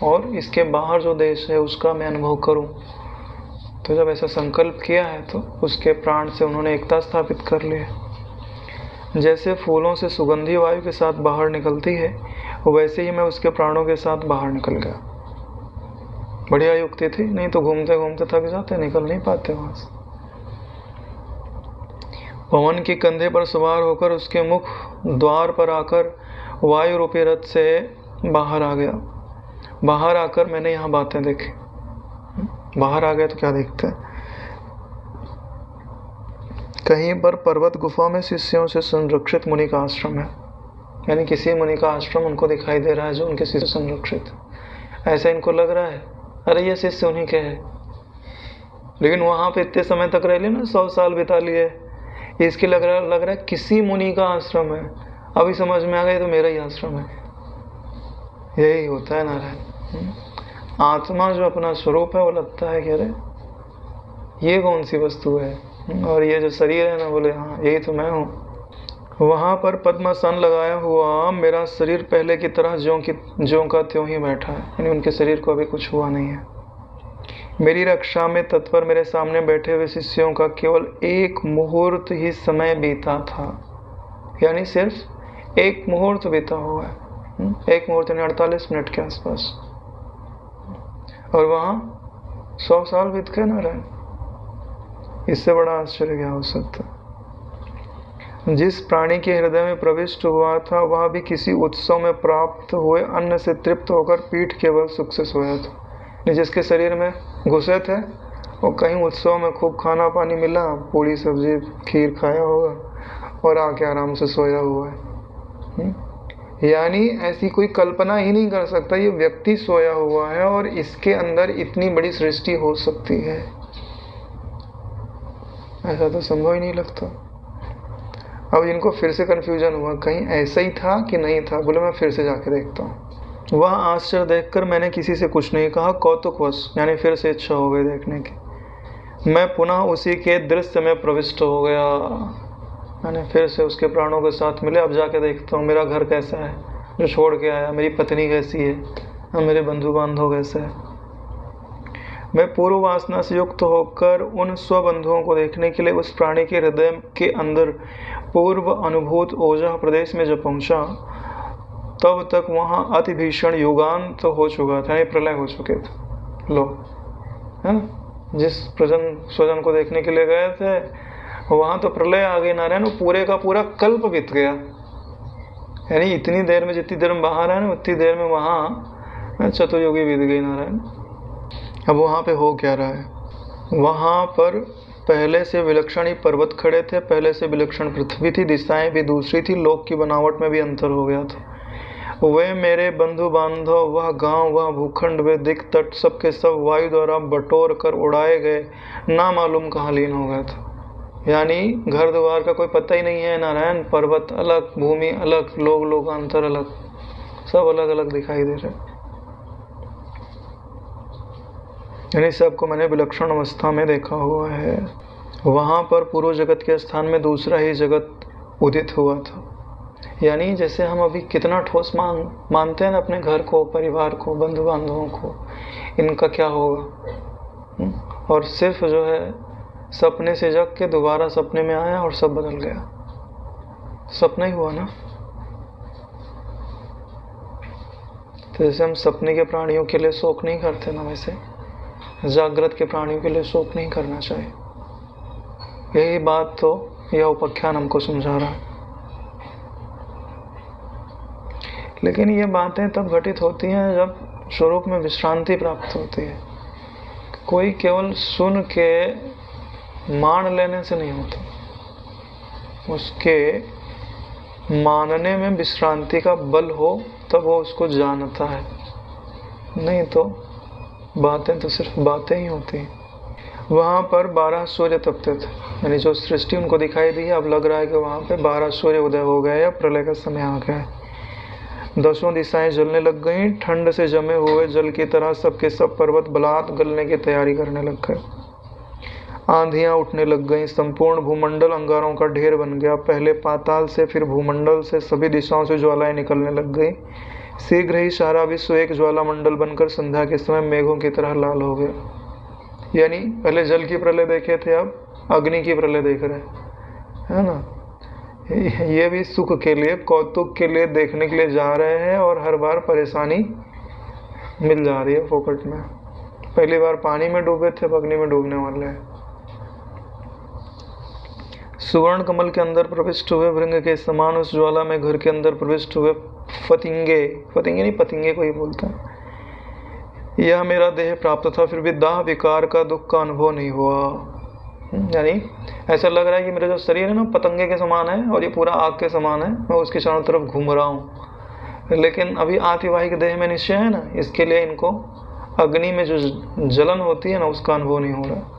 और इसके बाहर जो देश है उसका मैं अनुभव करूं, तो जब ऐसा संकल्प किया है तो उसके प्राण से उन्होंने एकता स्थापित कर ली है। जैसे फूलों से सुगंधी वायु के साथ बाहर निकलती है, वैसे ही मैं उसके प्राणों के साथ बाहर निकल गया। बढ़िया युक्ति थी, नहीं तो घूमते घूमते थक जाते, निकल नहीं पाते वहां से। पवन के कंधे पर सवार होकर उसके मुख द्वार पर आकर वायु रूपी रथ से बाहर आ गया। बाहर आकर मैंने यहाँ बातें देखी। बाहर आ गए तो क्या देखते हैं? कहीं पर पर्वत गुफा में शिष्यों से संरक्षित मुनि का आश्रम है। यानी किसी मुनि का आश्रम उनको दिखाई दे रहा है जो उनके शिष्य संरक्षित। ऐसा इनको लग रहा है, अरे ये शिष्य उन्हीं के हैं। लेकिन वहाँ पे इतने समय तक रह लिए ना, 100 साल बिता लिए, इसके लग रहा है किसी मुनि का आश्रम है। अभी समझ में आ गया तो मेरा ही आश्रम है। यही होता है नारायण। आत्मा जो अपना स्वरूप है वो लगता है कि अरे ये कौन सी वस्तु है, और ये जो शरीर है ना, बोले हाँ यही तो मैं हूँ। वहाँ पर पद्मासन लगाया हुआ मेरा शरीर पहले की तरह ज्यों का त्यों ही बैठा है, यानी उनके शरीर को अभी कुछ हुआ नहीं है। मेरी रक्षा में तत्पर मेरे सामने बैठे हुए शिष्यों का केवल एक मुहूर्त ही समय बीता था, यानी सिर्फ एक मुहूर्त बीता हुआ है। एक मुहूर्त यानी 48 मिनट के आसपास, और वहाँ 100 साल बीत गए नारायण। इससे बड़ा आश्चर्य क्या हो सकता। जिस प्राणी के हृदय में प्रविष्ट हुआ था वह भी किसी उत्सव में प्राप्त हुए अन्न से तृप्त होकर पीठ केवल सुख से सोया था। जिसके शरीर में घुसे थे वो कहीं उत्सव में खूब खाना पानी मिला, पूरी सब्जी खीर खाया होगा और आके आराम से सोया हुआ है। यानी ऐसी कोई कल्पना ही नहीं कर सकता ये व्यक्ति सोया हुआ है और इसके अंदर इतनी बड़ी सृष्टि हो सकती है। ऐसा तो संभव ही नहीं लगता। अब इनको फिर से कंफ्यूजन हुआ, कहीं ऐसा ही था कि नहीं था। बोले मैं फिर से जाके देखता हूँ। वह आश्चर्य देखकर मैंने किसी से कुछ नहीं कहा, कौतुकवश यानी फिर से इच्छा हो गई देखने की। मैं पुनः उसी के दृश्य में प्रविष्ट हो गया, मैंने फिर से उसके प्राणों के साथ मिले। अब जाके देखता हूँ मेरा घर कैसा है जो छोड़ के आया, मेरी पत्नी कैसी है, मेरे बंधु बांधव कैसे है। मैं पूर्व वासना से युक्त होकर उन स्वबंधुओं को देखने के लिए उस प्राणी के हृदय के अंदर पूर्व अनुभूत ओजह प्रदेश में जब पहुंचा तब तक वहां अति भीषण युगांत तो हो चुका था, प्रलय हो चुके थे। लो है ना, जिस स्वजन को देखने के लिए गए थे वहां तो प्रलय आ गई नारायण। पूरे का पूरा कल्प बीत गया, यानी इतनी देर में जितनी देर में बाहर आए ना उतनी देर में वहां चतुर्युगी बीत गई नारायण। अब वहां पे हो क्या रहा है, वहां पर पहले से विलक्षण ही पर्वत खड़े थे, पहले से विलक्षण पृथ्वी थी, दिशाएं भी दूसरी थी, लोक की बनावट में भी अंतर हो गया था। वे मेरे बंधु बांधव, वह गांव, वह भूखंड, वे दिक तट सबके सब वायु द्वारा बटोर कर उड़ाए गए, ना मालूम कहाँ लीन हो गए थे। यानी घर द्वार का कोई पता ही नहीं है नारायण। पर्वत अलग, भूमि अलग, लोग लोकांतर अलग, सब अलग अलग दिखाई दे रहे। यानी सबको मैंने विलक्षण अवस्था में देखा हुआ है। वहाँ पर पूर्व जगत के स्थान में दूसरा ही जगत उदित हुआ था। यानी जैसे हम अभी कितना ठोस मानते हैं ना अपने घर को, परिवार को, बंधु बांधवों को, इनका क्या होगा। और सिर्फ जो है सपने से जग के दोबारा सपने में आया और सब बदल गया। सपना ही हुआ ना। तो जैसे हम सपने के प्राणियों के लिए शोक नहीं करते ना, वैसे जागृत के प्राणियों के लिए शोक नहीं करना चाहिए। यही बात तो यह उपाख्यान हमको समझा रहा है। लेकिन ये बातें तब घटित होती हैं जब स्वरूप में विश्रांति प्राप्त होती है। कोई केवल सुन के मान लेने से नहीं होता, उसके मानने में विश्रांति का बल हो तब वो उसको जानता है, नहीं तो बातें तो सिर्फ बातें ही होती हैं। वहाँ पर 12 सूर्य तपते थे, यानी जो सृष्टि उनको दिखाई दी है अब लग रहा है कि वहाँ पे 12 सूर्य उदय हो गए या प्रलय का समय आ गया है। 10 दिशाएं जलने लग गईं, ठंड से जमे हुए जल की तरह सबके सब पर्वत बलात् गलने की तैयारी करने लग गए। आंधियां उठने लग गईं, संपूर्ण भूमंडल अंगारों का ढेर बन गया। पहले पाताल से, फिर भूमंडल से, सभी दिशाओं से ज्वालाएं निकलने लग गई। शीघ्र ही सारा विश्व एक ज्वाला मंडल बनकर संध्या के समय मेघों की तरह लाल हो गया। यानी पहले जल की प्रलय देखे थे, अब अग्नि की प्रलय देख रहे है ना। ये भी सुख के लिए, कौतुक के लिए देखने के लिए जा रहे हैं और हर बार परेशानी मिल जा रही है फोकट में। पहली बार पानी में डूबे थे, अब अग्नि में डूबने वाले हैं। सुवर्ण कमल के अंदर प्रविष्ट हुए भृंग के समान उस ज्वाला में घर के अंदर प्रविष्ट हुए फतिंगे नहीं पतिंगे को ही बोलते हैं। यह मेरा देह प्राप्त था, फिर भी दाह विकार का दुख का अनुभव नहीं हुआ। यानी ऐसा लग रहा है कि मेरा जो शरीर है ना पतंगे के समान है और ये पूरा आग के समान है, मैं उसके चारों तरफ घूम रहा हूँ। लेकिन अभी आतिवाहिक देह में निश्चय है ना, इसके लिए इनको अग्नि में जो जलन होती है ना उसका अनुभव नहीं हो रहा।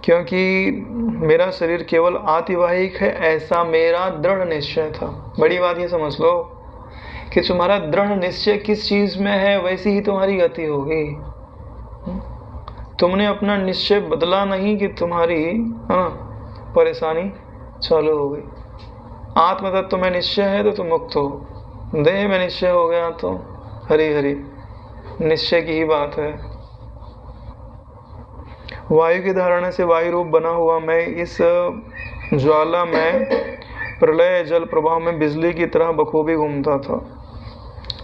क्योंकि मेरा शरीर केवल आतिवाहिक है, ऐसा मेरा दृढ़ निश्चय था। बड़ी बात ये समझ लो कि तुम्हारा दृढ़ निश्चय किस चीज में है, वैसी ही तुम्हारी गति होगी। तुमने अपना निश्चय बदला नहीं कि तुम्हारी परेशानी चालू हो गई। आत्म तत्व में निश्चय है तो तुम मुक्त हो, देह में निश्चय हो गया तो हरि हरि, निश्चय की ही बात है। वायु की धारणा से वायु रूप बना हुआ मैं इस ज्वाला में प्रलय जल प्रवाह में बिजली की तरह बखूबी घूमता था।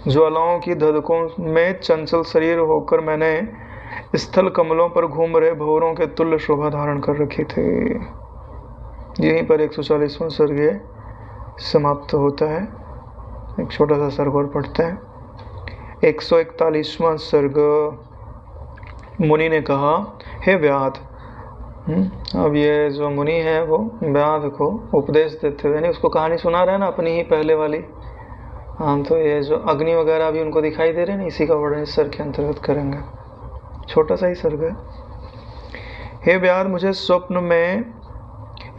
ज्वालाओं की धधकों में चंचल शरीर होकर मैंने स्थल कमलों पर घूम रहे भंवरों के तुल्य शोभा धारण कर रखी थी। यहीं पर 140वां सर्ग समाप्त होता है। एक छोटा सा सर्ग और पढ़ते हैं। 141वां सर्ग। मुनि ने कहा, हे व्याध। अब ये जो मुनि है वो व्याध को उपदेश देते हुए, यानी उसको कहानी सुना रहे हैं ना अपनी ही पहले वाली। तो ये जो अग्नि वगैरह भी उनको दिखाई दे रहे हैं ना, इसी का वर्णन इस सर्ग के अंतर्गत करेंगे। छोटा सा ही सर्ग है। हे व्याध, मुझे स्वप्न में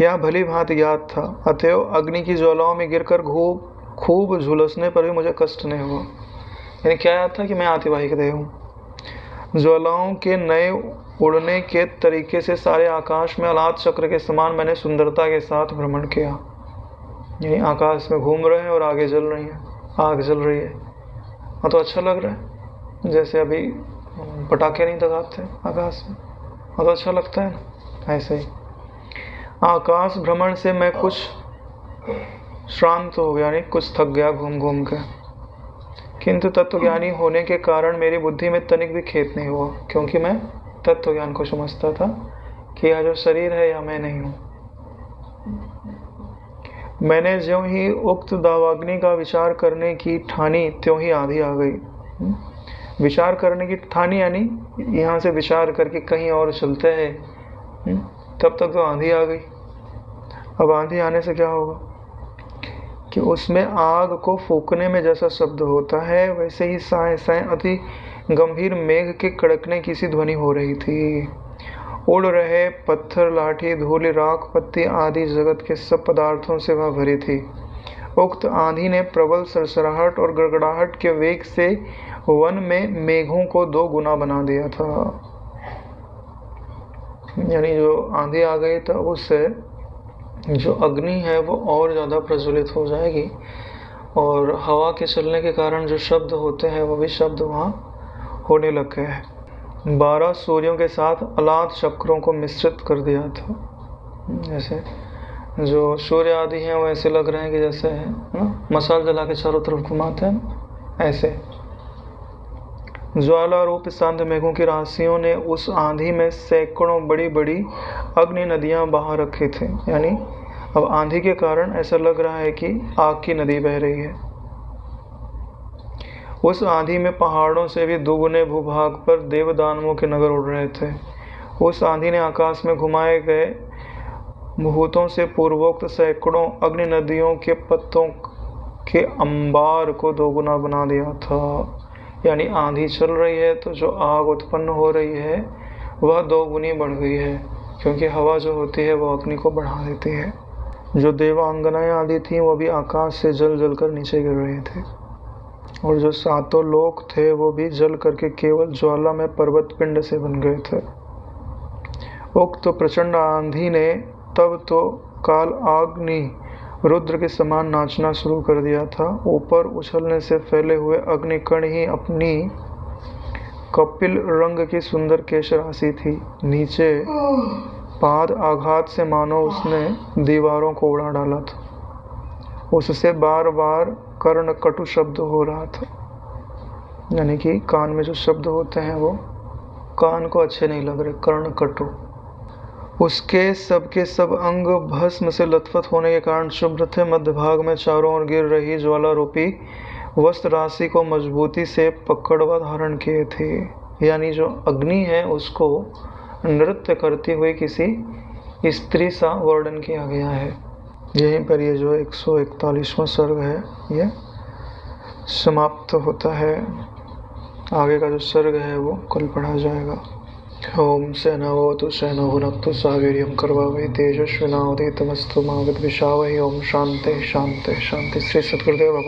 यह भली भांति ज्ञात था, अतएव अग्नि की ज्वालाओं में गिरकर खूब झुलसने पर भी मुझे कष्ट नहीं हुआ। यानी क्या याद था कि मैं आतिवाहिक देह हूँ। ज्वालाओं के नए उड़ने के तरीके से सारे आकाश में अलाद चक्र के समान मैंने सुंदरता के साथ भ्रमण किया। यानी आकाश में घूम रहे हैं और आगे जल रही है, आग जल रही है। हाँ, तो अच्छा लग रहा है। जैसे अभी पटाखे नहीं लगाते आकाश में, हाँ तो अच्छा लगता है ना, ऐसे ही आकाश भ्रमण से मैं कुछ श्रांत हो गया, यानी कुछ थक गया घूम घूम के। किंतु तत्वज्ञानी होने के कारण मेरी बुद्धि में तनिक भी खेद नहीं हुआ, क्योंकि मैं तत्व ज्ञान को समझता था कि यह जो शरीर है यह मैं नहीं हूँ। मैंने ज्यों ही उक्त दावाग्नि का विचार करने की ठानी, त्यों ही आंधी आ गई। विचार करने की ठानी यानी यहाँ से विचार करके कहीं और चलते हैं, तब तक तो आंधी आ गई। अब आंधी आने से क्या होगा कि उसमें आग को फूकने में जैसा शब्द होता है, वैसे ही साए साए अति गंभीर मेघ के कड़कने की सी ध्वनि हो रही थी। उड़ रहे पत्थर, लाठी, धूल, राख, पत्ती आदि जगत के सब पदार्थों से वह भरी थी। उक्त आंधी ने प्रबल सरसराहट और गड़गड़ाहट के वेग से वन में मेघों को 2 गुना बना दिया था। यानी जो आंधी आ गई तो उससे जो अग्नि है वो और ज़्यादा प्रज्वलित हो जाएगी, और हवा के चलने के कारण जो शब्द होते हैं वो भी शब्द वहाँ होने लग गए हैं। 12 सूर्यों के साथ अलाद चक्रों को मिश्रित कर दिया था। जैसे जो सूर्य आदि हैं वो ऐसे लग रहे हैं कि जैसे है ना, मसाल जला के चारों तरफ घुमाते हैं, ऐसे ज्वाला रूप शांत मेघों की राशियों ने उस आंधी में सैकड़ों बड़ी बड़ी अग्नि नदियां बहा रखी थी। यानी अब आंधी के कारण ऐसा लग रहा है कि आग की नदी बह रही है। उस आंधी में पहाड़ों से भी दुगुने भूभाग पर देवदानवों के नगर उड़ रहे थे। उस आंधी ने आकाश में घुमाए गए भूतों से पूर्वोक्त सैकड़ों अग्नि नदियों के पत्तों के अंबार को 2 गुना बना दिया था। यानी आंधी चल रही है तो जो आग उत्पन्न हो रही है वह 2 गुनी बढ़ गई है, क्योंकि हवा जो होती है वह अग्नि को बढ़ा देती है। जो देवांगनाएं आदि थीं वो भी आकाश से जल जल कर नीचे गिर रहे थे, और जो 7 लोक थे वो भी जल करके केवल ज्वाला में पर्वत पिंड से बन गए थे। उक्त प्रचंड आंधी ने तब तो काल अग्नि रुद्र के समान नाचना शुरू कर दिया था। ऊपर उछलने से फैले हुए अग्निकण ही अपनी कपिल रंग की सुंदर केश राशि थी। नीचे पाद आघात से मानो उसने दीवारों को उड़ा डाला था। उससे बार बार कर्ण कटु शब्द हो रहा था, यानी कि कान में जो शब्द होते हैं वो कान को अच्छे नहीं लग रहे, कर्ण कटु। उसके सब अंग भस्म से लथपथ होने के कारण शुभ्र थे। मध्य भाग में चारों ओर गिर रही ज्वाला रूपी वस्त्र राशि को मजबूती से पकड़ व धारण किए थे। यानी जो अग्नि है उसको नृत्य करती हुई किसी स्त्री सा वर्णन किया गया है। यहीं पर ये जो 141वां सर्ग है ये समाप्त होता है। आगे का जो सर्ग है वो कल पढ़ा जाएगा। ओम सहनावतु सहनौ भुनक्तु सह वीर्यं करवावहै तेजस्विनावधीतमस्तु मा विद्विषावहै। ओम शांति शांति शांति। श्री सद्गुरुदेव